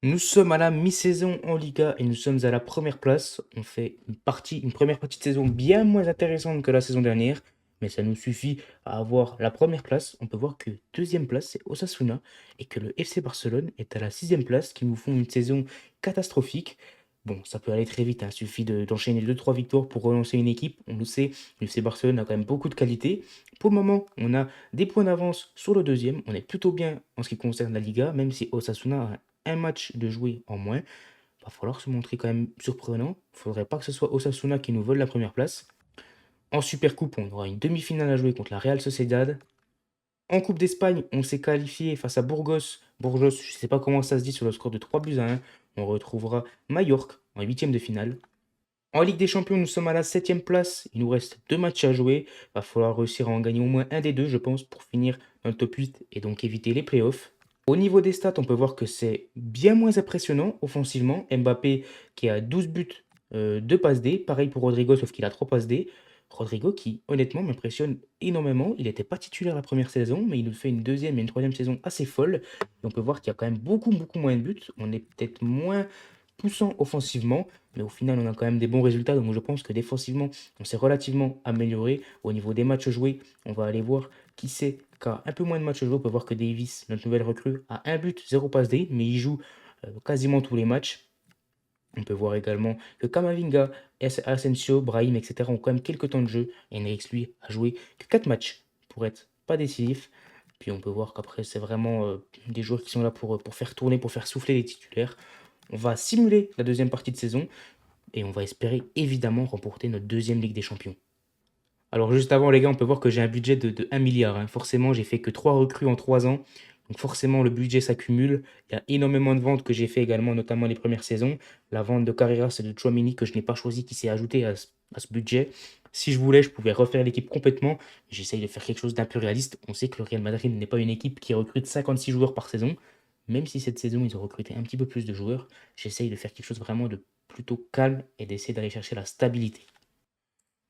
Nous sommes à la mi-saison en Liga et nous sommes à la première place. On fait une première partie de saison bien moins intéressante que la saison dernière, mais ça nous suffit à avoir la première place. On peut voir que deuxième place, c'est Osasuna et que le FC Barcelone est à la sixième place, qui nous font une saison catastrophique. Bon, ça peut aller très vite, hein. Il suffit d'enchaîner 2-3 victoires pour relancer une équipe. On le sait, le FC Barcelone a quand même beaucoup de qualité. Pour le moment, on a des points d'avance sur le deuxième. On est plutôt bien en ce qui concerne la Liga, même si Osasuna a un match de jouer en moins. Va falloir se montrer quand même surprenant. Il ne faudrait pas que ce soit Osasuna qui nous vole la première place. En Supercoupe, on aura une demi-finale à jouer contre la Real Sociedad. En Coupe d'Espagne, on s'est qualifié face à Burgos. Burgos, je ne sais pas comment ça se dit sur le score de 3-1. On retrouvera Mallorca en huitième de finale. En Ligue des Champions, nous sommes à la septième place. Il nous reste 2 matchs à jouer. Il va falloir réussir à en gagner au moins un des deux, je pense, pour finir dans le top 8 et donc éviter les playoffs. Au niveau des stats, on peut voir que c'est bien moins impressionnant offensivement. Mbappé qui a 12 buts, 2 passes D. Pareil pour Rodrigo, sauf qu'il a 3 passes D. Rodrigo qui, honnêtement, m'impressionne énormément. Il n'était pas titulaire la première saison, mais il nous fait une deuxième et une troisième saison assez folle. Et on peut voir qu'il y a quand même beaucoup, beaucoup moins de buts. On est peut-être moins poussant offensivement, mais au final, on a quand même des bons résultats. Donc je pense que défensivement, on s'est relativement amélioré. Au niveau des matchs joués, on va aller voir qui c'est qui a un peu moins de matchs joués. On peut voir que Davis, notre nouvelle recrue, a un but, 0 passe D, mais il joue quasiment tous les matchs. On peut voir également que Kamavinga, Asensio, Brahim, etc. ont quand même quelques temps de jeu. Et Henrix, lui, a joué que 4 matchs pour être pas décisif. Puis on peut voir qu'après, c'est vraiment des joueurs qui sont là pour faire tourner, pour faire souffler les titulaires. On va simuler la deuxième partie de saison et on va espérer évidemment remporter notre deuxième Ligue des Champions. Alors juste avant les gars, on peut voir que j'ai un budget de 1 milliard, hein. Forcément, j'ai fait que 3 recrues en 3 ans. Donc forcément, le budget s'accumule. Il y a énormément de ventes que j'ai fait également, notamment les premières saisons. La vente de Carreras et de Tchouaméni que je n'ai pas choisi, qui s'est ajoutée à ce budget. Si je voulais, je pouvais refaire l'équipe complètement. J'essaye de faire quelque chose d'un peu réaliste. On sait que le Real Madrid n'est pas une équipe qui recrute 56 joueurs par saison. Même si cette saison, ils ont recruté un petit peu plus de joueurs, j'essaye de faire quelque chose vraiment de plutôt calme et d'essayer d'aller chercher la stabilité.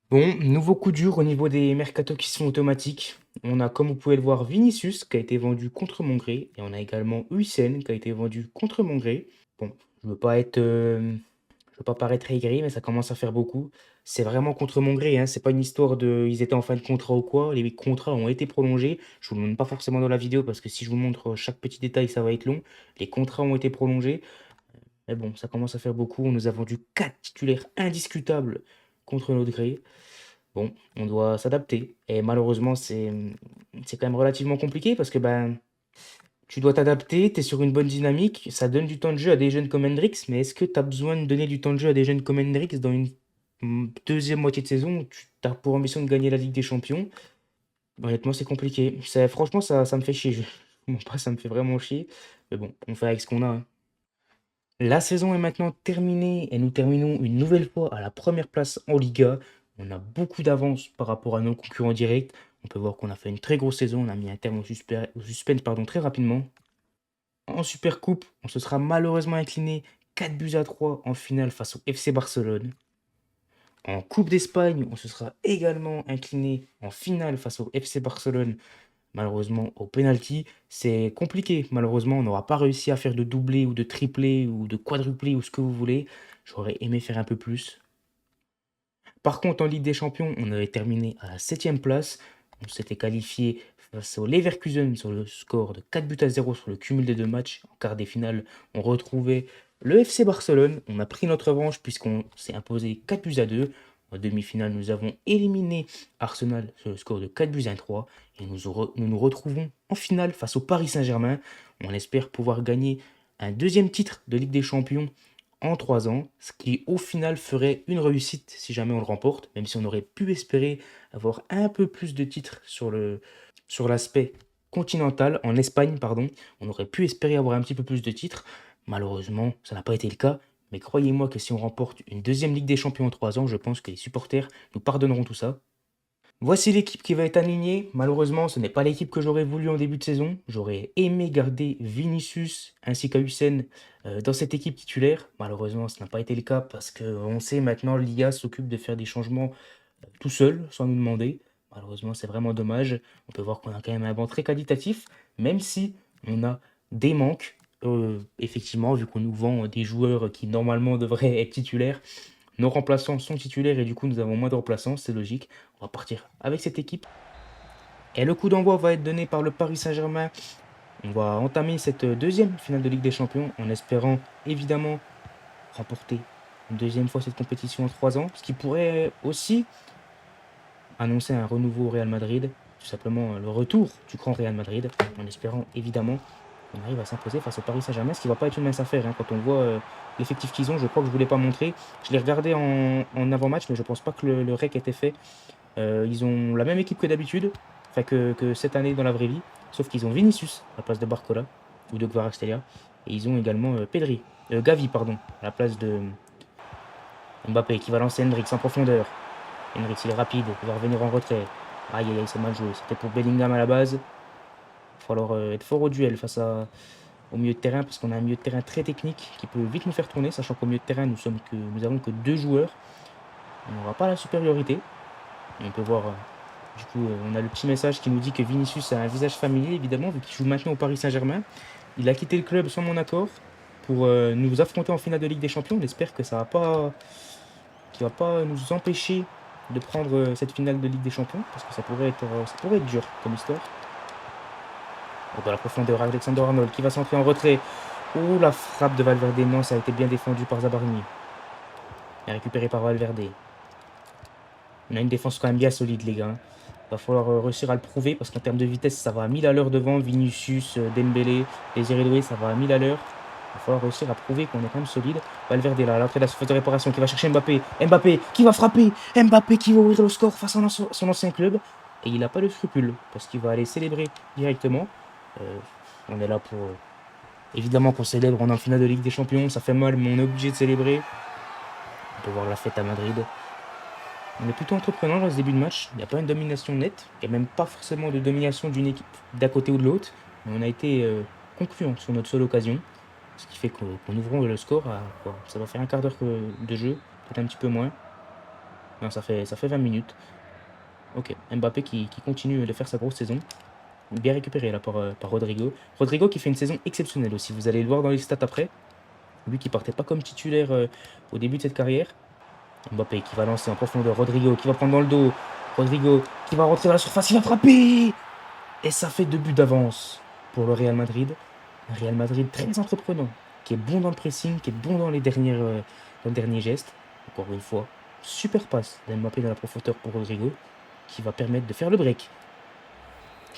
Bon, nouveau coup dur au niveau des mercatos qui sont automatiques. On a, comme vous pouvez le voir, Vinicius qui a été vendu contre mon gré. Et on a également Hussein qui a été vendu contre mon gré. Bon, je veux pas être, je veux pas paraître aigri, mais ça commence à faire beaucoup. C'est vraiment contre mon gré, hein. C'est pas une histoire de, ils étaient en fin de contrat ou quoi. Les contrats ont été prolongés. Je vous le montre pas forcément dans la vidéo parce que si je vous montre chaque petit détail, ça va être long. Les contrats ont été prolongés. Mais bon, ça commence à faire beaucoup. On nous a vendu 4 titulaires indiscutables contre notre gré. Bon, on doit s'adapter. Et malheureusement, c'est quand même relativement compliqué parce que ben, tu dois t'adapter, tu es sur une bonne dynamique, ça donne du temps de jeu à des jeunes comme Hendrix, mais est-ce que tu as besoin de donner du temps de jeu à des jeunes comme Hendrix dans une deuxième moitié de saison où tu as pour ambition de gagner la Ligue des Champions? Honnêtement, c'est compliqué. Franchement, ça me fait chier. Bon, pas, ça me fait vraiment chier. Mais bon, on fait avec ce qu'on a, hein. La saison est maintenant terminée et nous terminons une nouvelle fois à la première place en Liga. On a beaucoup d'avance par rapport à nos concurrents directs. On peut voir qu'on a fait une très grosse saison. On a mis un terme au suspense pardon, très rapidement. En Super Coupe, on se sera malheureusement incliné 4 buts à 3 en finale face au FC Barcelone. En Coupe d'Espagne, on se sera également incliné en finale face au FC Barcelone, malheureusement au penalty. C'est compliqué, malheureusement, on n'aura pas réussi à faire de doublé ou de triplé ou de quadruplé ou ce que vous voulez. J'aurais aimé faire un peu plus. Par contre, en Ligue des Champions, on avait terminé à la 7e place. On s'était qualifié face au Leverkusen sur le score de 4 buts à 0 sur le cumul des deux matchs. En quart des finales, on retrouvait le FC Barcelone. On a pris notre revanche puisqu'on s'est imposé 4 buts à 2. En demi-finale, nous avons éliminé Arsenal sur le score de 4 buts à 3. Et nous retrouvons en finale face au Paris Saint-Germain. On espère pouvoir gagner un deuxième titre de Ligue des Champions en 3 ans, ce qui au final ferait une réussite si jamais on le remporte, même si on aurait pu espérer avoir un peu plus de titres sur l'aspect continental, en Espagne, pardon. On aurait pu espérer avoir un petit peu plus de titres. Malheureusement, ça n'a pas été le cas. Mais croyez-moi que si on remporte une deuxième Ligue des Champions en 3 ans, je pense que les supporters nous pardonneront tout ça. Voici l'équipe qui va être alignée. Malheureusement, ce n'est pas l'équipe que j'aurais voulu en début de saison. J'aurais aimé garder Vinicius ainsi qu'Huysen dans cette équipe titulaire. Malheureusement, ce n'a pas été le cas parce qu'on sait maintenant l'IA s'occupe de faire des changements tout seul, sans nous demander. Malheureusement, c'est vraiment dommage. On peut voir qu'on a quand même un banc très qualitatif, même si on a des manques. Effectivement, vu qu'on nous vend des joueurs qui normalement devraient être titulaires, nos remplaçants sont titulaires et du coup nous avons moins de remplaçants, c'est logique. On va partir avec cette équipe. Et le coup d'envoi va être donné par le Paris Saint-Germain. On va entamer cette deuxième finale de Ligue des Champions en espérant évidemment remporter une deuxième fois cette compétition en 3 ans. Ce qui pourrait aussi annoncer un renouveau au Real Madrid. Tout simplement le retour du grand Real Madrid. En espérant évidemment qu'on arrive à s'imposer face au Paris Saint-Germain. Ce qui ne va pas être une mince affaire quand on voit l'effectif qu'ils ont. Je crois que je ne vous l'ai pas montré. Je l'ai regardé en avant-match, mais je ne pense pas que le rec ait été fait. Ils ont la même équipe que d'habitude, enfin que cette année dans la vraie vie, sauf qu'ils ont Vinicius à la place de Barcola ou de Kvaratskhelia, et ils ont également Gavi pardon, à la place de Mbappé qui va lancer Hendrix en profondeur. Hendrix il est rapide, il va revenir en retrait. Aïe aïe aïe, c'est mal joué. C'était pour Bellingham à la base. Il va falloir être fort au duel au milieu de terrain parce qu'on a un milieu de terrain très technique qui peut vite nous faire tourner, sachant qu'au milieu de terrain nous avons que 2 joueurs. On n'aura pas la supériorité. Et on peut voir du coup, on a le petit message qui nous dit que Vinicius a un visage familier, évidemment, vu qu'il joue maintenant au Paris Saint-Germain. Il a quitté le club sans mon accord pour nous affronter en finale de Ligue des Champions. On espère que qu'il va pas nous empêcher de prendre cette finale de Ligue des Champions, parce que ça pourrait être dur comme histoire. Dans la profondeur, Alexander Arnold qui va s'entrer en retrait. Ouh, la frappe de Valverde, non, ça a été bien défendu par Zabarni. Et récupéré par Valverde. On a une défense quand même bien solide, les gars. Va falloir réussir à le prouver parce qu'en termes de vitesse, ça va à 1000 à l'heure devant. Vinicius, Dembélé, Désiré Doué, ça va à 1000 à l'heure. Il va falloir réussir à prouver qu'on est quand même solide. Valverde là, à l'entrée de la surface de réparation, qui va chercher Mbappé. Mbappé qui va frapper. Mbappé qui va ouvrir le score face à son ancien club. Et il n'a pas de scrupule parce qu'il va aller célébrer directement. On est là pour... évidemment qu'on célèbre, on est en finale de Ligue des Champions. Ça fait mal, mais on est obligé de célébrer. On peut voir la fête à Madrid. On est plutôt entreprenant dans ce début de match. Il n'y a pas une domination nette. Il n'y a même pas forcément de domination d'une équipe d'un côté ou de l'autre. Mais on a été concluant sur notre seule occasion. Ce qui fait qu'on ouvrons le score à quoi? Ça va faire un quart d'heure de jeu. Peut-être un petit peu moins. Non, ça fait 20 minutes. Ok, Mbappé qui continue de faire sa grosse saison. Bien récupéré là par Rodrigo. Rodrigo qui fait une saison exceptionnelle aussi. Vous allez le voir dans les stats après. Lui qui partait pas comme titulaire au début de cette carrière. Mbappé qui va lancer en profondeur. Rodrigo qui va prendre dans le dos. Rodrigo qui va rentrer dans la surface. Il va frapper. Et ça fait 2 buts d'avance pour le Real Madrid. Un Real Madrid très entreprenant. Qui est bon dans le pressing. Qui est bon dans dans le dernier geste. Encore une fois. Super passe d'Mbappé dans la profondeur pour Rodrigo. Qui va permettre de faire le break.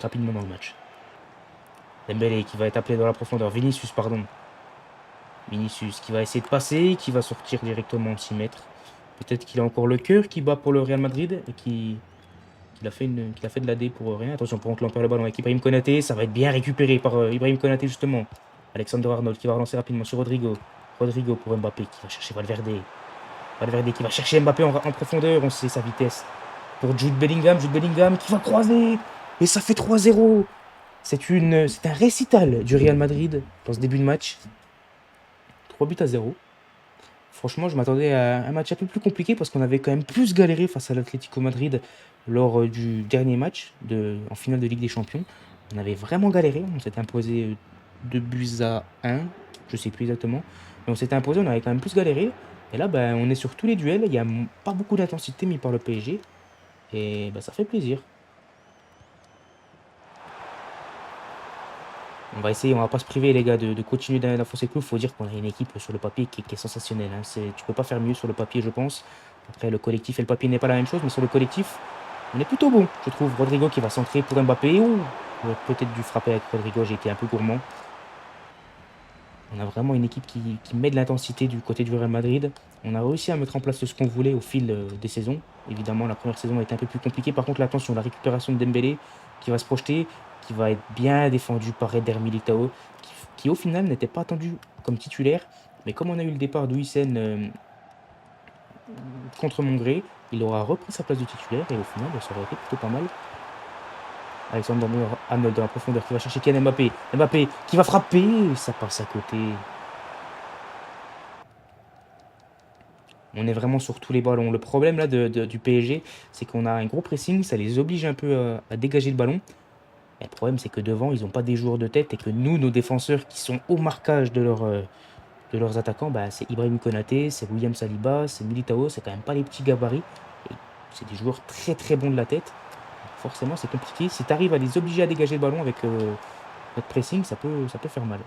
Rapidement dans le match. Dembélé qui va être appelé dans la profondeur. Vinicius, pardon. Vinicius qui va essayer de passer. Qui va sortir directement de 6 mètres. Peut-être qu'il a encore le cœur qui bat pour le Real Madrid et qu'il a fait de la D pour rien. Attention, pour enclencher le ballon avec Ibrahim Konaté. Ça va être bien récupéré par Ibrahim Konaté, justement. Alexander Arnold qui va relancer rapidement sur Rodrigo. Rodrigo pour Mbappé qui va chercher Valverde. Valverde qui va chercher Mbappé en profondeur. On sait sa vitesse. Pour Jude Bellingham. Jude Bellingham qui va croiser. Et ça fait 3-0. C'est un récital du Real Madrid dans ce début de match. 3-0. Franchement, je m'attendais à un match un peu plus compliqué parce qu'on avait quand même plus galéré face à l'Atlético Madrid lors du dernier match en finale de Ligue des Champions. On avait vraiment galéré. On s'était imposé 2-1. Je sais plus exactement. Mais on s'était imposé, on avait quand même plus galéré. Et là, ben, on est sur tous les duels. Il n'y a pas beaucoup d'intensité mis par le PSG. Et ben, ça fait plaisir. On va essayer, on va pas se priver les gars de continuer d'enfoncer le clou. Il faut dire qu'on a une équipe sur le papier qui est sensationnelle. Hein. Tu peux pas faire mieux sur le papier, je pense. Après, le collectif et le papier n'est pas la même chose, mais sur le collectif, on est plutôt bon. Je trouve Rodrigo qui va centrer pour Mbappé. Ouh, j'aurais peut-être dû frapper avec Rodrigo, j'ai été un peu gourmand. On a vraiment une équipe qui met de l'intensité du côté du Real Madrid. On a réussi à mettre en place ce qu'on voulait au fil des saisons. Évidemment, la première saison a été un peu plus compliquée. Par contre, attention, la récupération de Dembélé qui va se projeter, qui va être bien défendu par Eder Militao, qui au final n'était pas attendu comme titulaire. Mais comme on a eu le départ d'Huijsen contre mon gré, il aura repris sa place de titulaire et au final, ça aurait été plutôt pas mal. Alexander-Arnold dans la profondeur qui va chercher Kylian Mbappé. Mbappé qui va frapper, ça passe à côté. On est vraiment sur tous les ballons. Le problème là du PSG, c'est qu'on a un gros pressing, ça les oblige un peu à dégager le ballon. Et le problème, c'est que devant, ils n'ont pas des joueurs de tête et que nous, nos défenseurs qui sont au marquage de leurs attaquants, bah, c'est Ibrahim Konaté, c'est William Saliba, c'est Militao, c'est quand même pas les petits gabarits. Et c'est des joueurs très très bons de la tête. Forcément, c'est compliqué. Si tu arrives à les obliger à dégager le ballon avec notre pressing, ça peut faire mal.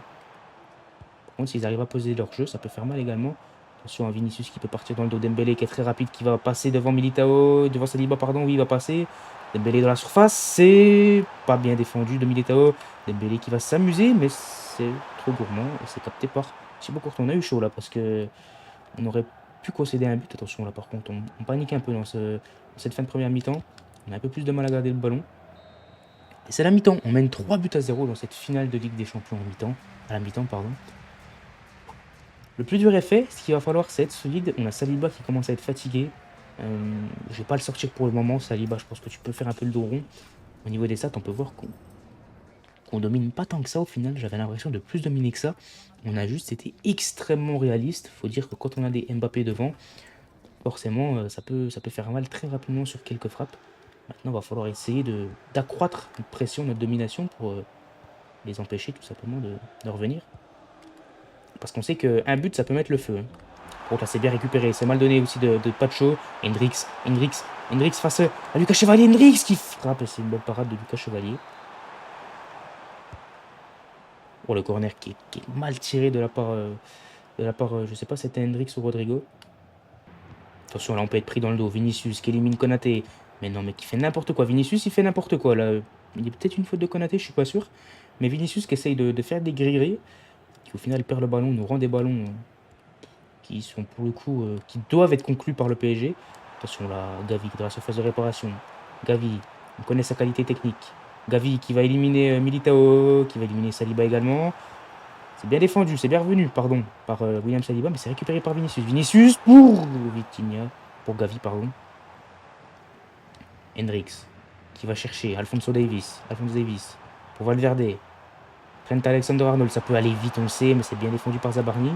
Par contre, s'ils arrivent à poser leur jeu, ça peut faire mal également. Attention à Vinicius qui peut partir dans le dos Dembélé qui est très rapide, qui va passer devant Militao, devant Saliba, pardon, oui, il va passer. Dembélé dans la surface, c'est pas bien défendu de Militao. Dembélé qui va s'amuser, mais c'est trop gourmand et c'est capté par Thibaut Courtois. On a eu chaud là parce que on aurait pu concéder un but. Attention là, par contre, on panique un peu dans cette fin de première mi-temps. On a un peu plus de mal à garder le ballon. Et c'est la mi-temps. On mène 3-0 dans cette finale de Ligue des Champions à la mi-temps, pardon. Le plus dur est fait, ce qu'il va falloir c'est être solide. On a Saliba qui commence à être fatigué. Je ne vais pas le sortir pour le moment. Saliba, je pense que tu peux faire un peu le dos rond. Au niveau des stats, on peut voir qu'on domine pas tant que ça au final. J'avais l'impression de plus dominer que ça. On a juste été extrêmement réaliste. Il faut dire que quand on a des Mbappé devant, forcément, ça peut faire mal très rapidement sur quelques frappes. Maintenant, il va falloir essayer d'accroître notre pression, notre domination pour les empêcher tout simplement de revenir. Parce qu'on sait qu'un but, ça peut mettre le feu. Hein. Bon, là, c'est bien récupéré. C'est mal donné aussi de Pacho. Hendrix face à Lucas Chevalier. Hendrix qui frappe. Et c'est une bonne parade de Lucas Chevalier. Oh, le corner qui est mal tiré de la part, je sais pas si c'était Hendrix ou Rodrigo. Attention, là, on peut être pris dans le dos. Vinicius qui élimine Konaté. Mais non, mais qui fait n'importe quoi. Vinicius, il fait n'importe quoi. Là, il y a peut-être une faute de Konaté, je suis pas sûr. Mais Vinicius qui essaye de faire des grilleries, qui au final perd le ballon, nous rend des ballons qui sont pour le coup, qui doivent être conclus par le PSG. Attention là, Gavi dans la surface de réparation. Gavi, on connaît sa qualité technique. Gavi qui va éliminer Militao, qui va éliminer Saliba également. C'est bien défendu, c'est bien revenu, pardon, par William Saliba, mais c'est récupéré par Vinicius. Vinicius pour Vitinha, pour Gavi, pardon. Hendrix, qui va chercher Alphonso Davies, pour Valverde. Trent Alexander-Arnold, ça peut aller vite, on le sait, mais c'est bien défendu par Zabarni.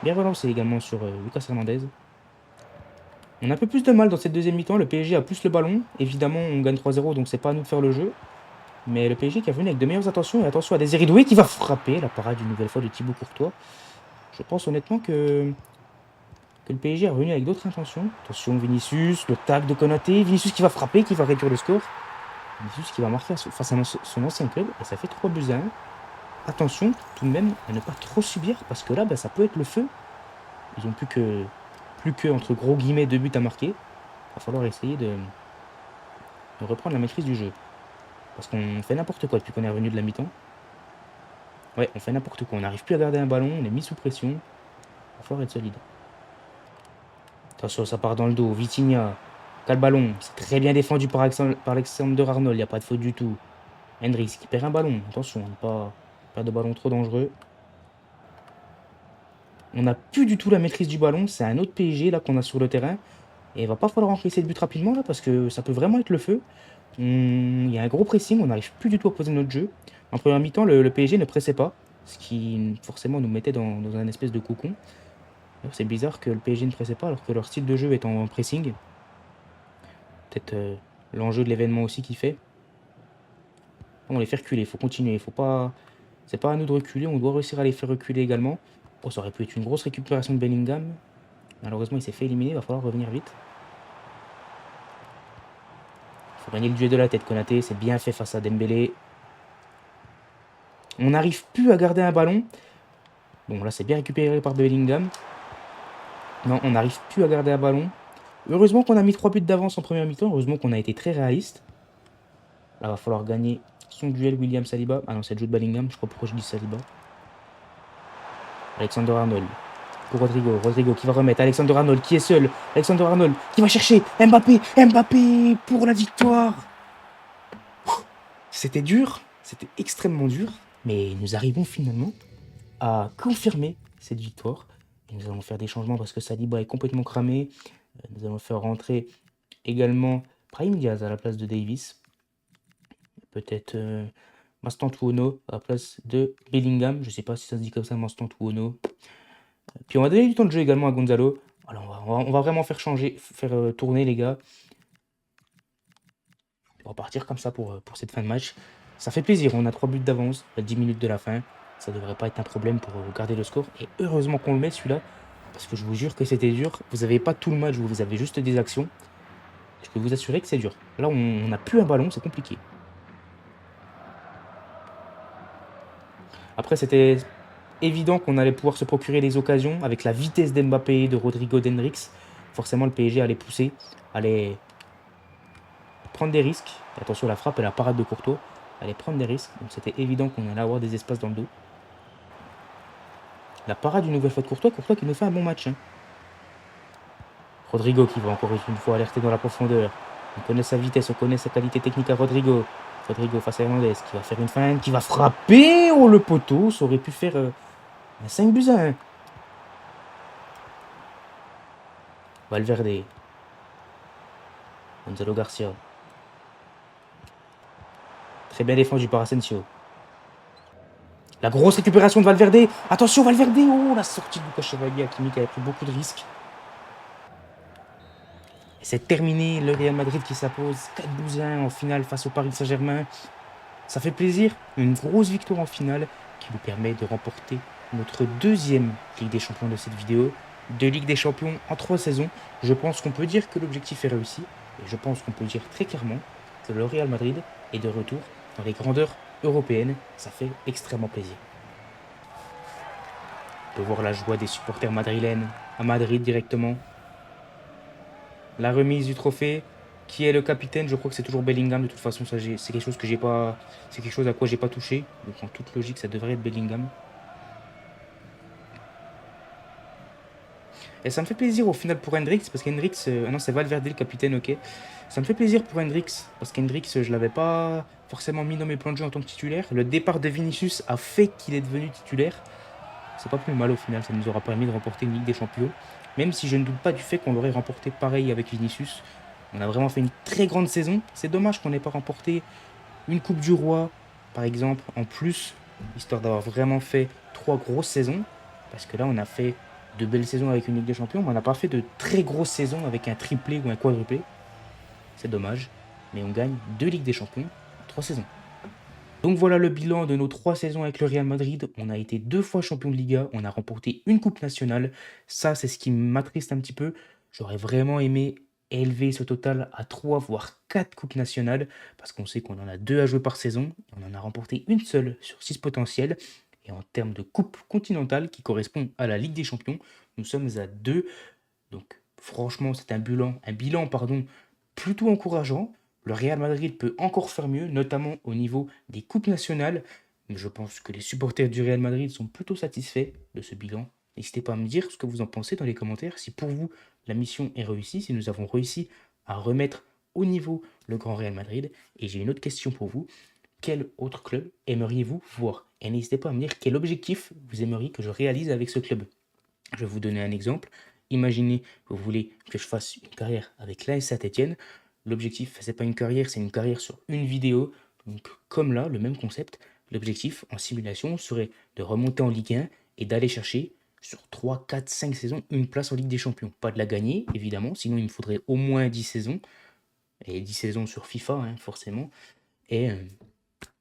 Bien relancé également sur Lucas Hernandez. On a un peu plus de mal dans cette deuxième mi-temps. Le PSG a plus le ballon. Évidemment, on gagne 3-0, donc c'est pas à nous de faire le jeu. Mais le PSG qui est venu avec de meilleures intentions. Et attention à Désiré Doué qui va frapper. La parade une nouvelle fois de Thibaut Courtois. Je pense honnêtement que le PSG est revenu avec d'autres intentions. Attention Vinicius, le tag de Konaté. Vinicius qui va frapper, qui va réduire le score. Vinicius qui va marquer face à son ancien club. Et ça fait 3-1. Attention tout de même à ne pas trop subir. Parce que là, ça peut être le feu. Ils ont plus que entre gros guillemets 2 buts à marquer. Il va falloir essayer de reprendre la maîtrise du jeu. Parce qu'on fait n'importe quoi depuis qu'on est revenu de la mi-temps. Ouais, on fait n'importe quoi. On n'arrive plus à garder un ballon, on est mis sous pression. Il va falloir être solide. Attention, ça part dans le dos. Vitinha, quel ballon. C'est très bien défendu par Alexander-Arnold. Il n'y a pas de faute du tout. Hendrix qui perd un ballon. Attention, ne pas perdre de ballon trop dangereux. On n'a plus du tout la maîtrise du ballon. C'est un autre PSG là qu'on a sur le terrain. Et il va pas falloir encaisser le but rapidement là parce que ça peut vraiment être le feu. Il y a un gros pressing, on n'arrive plus du tout à poser notre jeu. En première mi-temps, le PSG ne pressait pas, ce qui forcément nous mettait dans un espèce de cocon. C'est bizarre que le PSG ne pressait pas alors que leur style de jeu est en pressing. Peut-être l'enjeu de l'événement aussi qui fait. On les fait reculer, il faut continuer, il faut pas. C'est pas à nous de reculer, on doit réussir à les faire reculer également. Oh, ça aurait pu être une grosse récupération de Bellingham. Malheureusement, il s'est fait éliminer, il va falloir revenir vite. Il faut gagner le duel de la tête, Konaté, c'est bien fait face à Dembélé. On n'arrive plus à garder un ballon. Bon, là, c'est bien récupéré par Bellingham. Non, on n'arrive plus à garder un ballon. Heureusement qu'on a mis 3 buts d'avance en première mi-temps. Heureusement qu'on a été très réaliste. Là, va falloir gagner son duel William-Saliba. Ah non, c'est Jude Bellingham. Je sais pas pourquoi je dis Saliba. Alexander-Arnold. Pour Rodrigo. Rodrigo qui va remettre. Alexander-Arnold qui est seul. Alexander-Arnold qui va chercher. Mbappé. Mbappé pour la victoire. C'était dur. C'était extrêmement dur. Mais nous arrivons finalement à confirmer cette victoire. Et nous allons faire des changements parce que Saliba est complètement cramé. Nous allons faire rentrer également Brahim Diaz à la place de Davis. Peut-être Mastantuono à la place de Bellingham. Je ne sais pas si ça se dit comme ça, Mastantuono. Puis on va donner du temps de jeu également à Gonzalo. Voilà, on va vraiment faire changer, faire tourner les gars. On va partir comme ça pour cette fin de match. Ça fait plaisir, on a 3 buts d'avance à 10 minutes de la fin. Ça devrait pas être un problème pour garder le score. Et heureusement qu'on le met celui-là. Parce que je vous jure que c'était dur. Vous n'avez pas tout le match, vous avez juste des actions. Je peux vous assurer que c'est dur. Là, on n'a plus un ballon, c'est compliqué. Après, c'était évident qu'on allait pouvoir se procurer des occasions avec la vitesse d'Mbappé, de Rodrigo, d'Hendrix. Forcément, le PSG allait pousser, allait prendre des risques. Attention, la frappe et la parade de Courtois allait prendre des risques. Donc, c'était évident qu'on allait avoir des espaces dans le dos. La parade une nouvelle fois de Courtois. Courtois qui nous fait un bon match. Hein. Rodrigo qui va encore une fois alerter dans la profondeur. On connaît sa vitesse, on connaît sa qualité technique à Rodrigo. Rodrigo face à Hernandez qui va faire une feinte, qui va frapper. Oh le poteau, ça aurait pu faire un 5 buts à 1. Valverde. Gonzalo Garcia. Très bien défendu par Asensio. La grosse récupération de Valverde. Attention Valverde. Oh la sortie de Lucas Chevalier. Hakimi qui avait pris beaucoup de risques. Et c'est terminé. Le Real Madrid qui s'impose 4 buts à 1 en finale face au Paris Saint-Germain. Ça fait plaisir. Une grosse victoire en finale qui nous permet de remporter notre deuxième Ligue des Champions de cette vidéo. 2 Ligues des Champions en 3 saisons. Je pense qu'on peut dire que l'objectif est réussi. Et je pense qu'on peut dire très clairement que le Real Madrid est de retour dans les grandeurs européennes. Ça fait extrêmement plaisir. On peut voir la joie des supporters madrilènes à Madrid directement. La remise du trophée. Qui est le capitaine? Je crois que c'est toujours Bellingham. De toute façon, ça, c'est quelque chose que j'ai pas. C'est quelque chose à quoi j'ai pas touché. Donc en toute logique, ça devrait être Bellingham. Et ça me fait plaisir au final pour Hendrix, parce qu'Hendrix... non, c'est Valverde le capitaine, ok. Ça me fait plaisir pour Hendrix, parce qu'Hendrix, je l'avais pas forcément mis dans mes plans de jeu en tant que titulaire. Le départ de Vinicius a fait qu'il est devenu titulaire. C'est pas plus mal au final, ça nous aura permis de remporter une Ligue des Champions. Même si je ne doute pas du fait qu'on l'aurait remporté pareil avec Vinicius. On a vraiment fait une très grande saison. C'est dommage qu'on n'ait pas remporté une Coupe du Roi, par exemple, en plus, histoire d'avoir vraiment fait 3 grosses saisons. Parce que là, on a fait de belles saisons avec une Ligue des Champions, mais on n'a pas fait de très grosses saisons avec un triplé ou un quadruplé. C'est dommage, mais on gagne 2 Ligues des Champions en 3 saisons. Donc voilà le bilan de nos 3 saisons avec le Real Madrid. On a été 2 fois champion de Liga, on a remporté une Coupe nationale. Ça, c'est ce qui m'attriste un petit peu. J'aurais vraiment aimé élever ce total à 3 voire 4 coupes nationales, parce qu'on sait qu'on en a 2 à jouer par saison. On en a remporté une seule sur 6 potentielles. Et en termes de coupe continentale qui correspond à la Ligue des Champions, nous sommes à 2. Donc franchement, c'est un bilan plutôt encourageant. Le Real Madrid peut encore faire mieux, notamment au niveau des coupes nationales. Mais je pense que les supporters du Real Madrid sont plutôt satisfaits de ce bilan. N'hésitez pas à me dire ce que vous en pensez dans les commentaires. Si pour vous, la mission est réussie, si nous avons réussi à remettre au niveau le Grand Real Madrid. Et j'ai une autre question pour vous. Quel autre club aimeriez-vous voir? Et n'hésitez pas à me dire quel objectif vous aimeriez que je réalise avec ce club. Je vais vous donner un exemple. Imaginez que vous voulez que je fasse une carrière avec l'AS Saint-Étienne. L'objectif, c'est pas une carrière, c'est une carrière sur une vidéo. Donc, comme là, le même concept, l'objectif en simulation serait de remonter en Ligue 1 et d'aller chercher sur 3, 4, 5 saisons une place en Ligue des Champions. Pas de la gagner, évidemment, sinon il me faudrait au moins 10 saisons. Et 10 saisons sur FIFA, hein, forcément. Et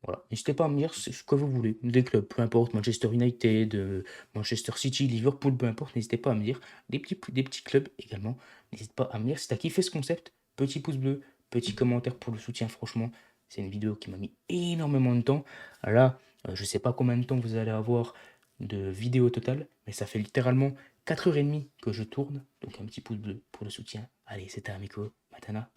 voilà, n'hésitez pas à me dire ce que vous voulez, des clubs, peu importe, Manchester United, Manchester City, Liverpool, peu importe, n'hésitez pas à me dire, des petits clubs également, n'hésite pas à me dire si tu as kiffé ce concept, petit pouce bleu, petit commentaire pour le soutien, franchement, c'est une vidéo qui m'a mis énormément de temps. Là, je sais pas combien de temps vous allez avoir de vidéo totale, mais ça fait littéralement 4h30 que je tourne, donc un petit pouce bleu pour le soutien. Allez, c'était Amico, Matana.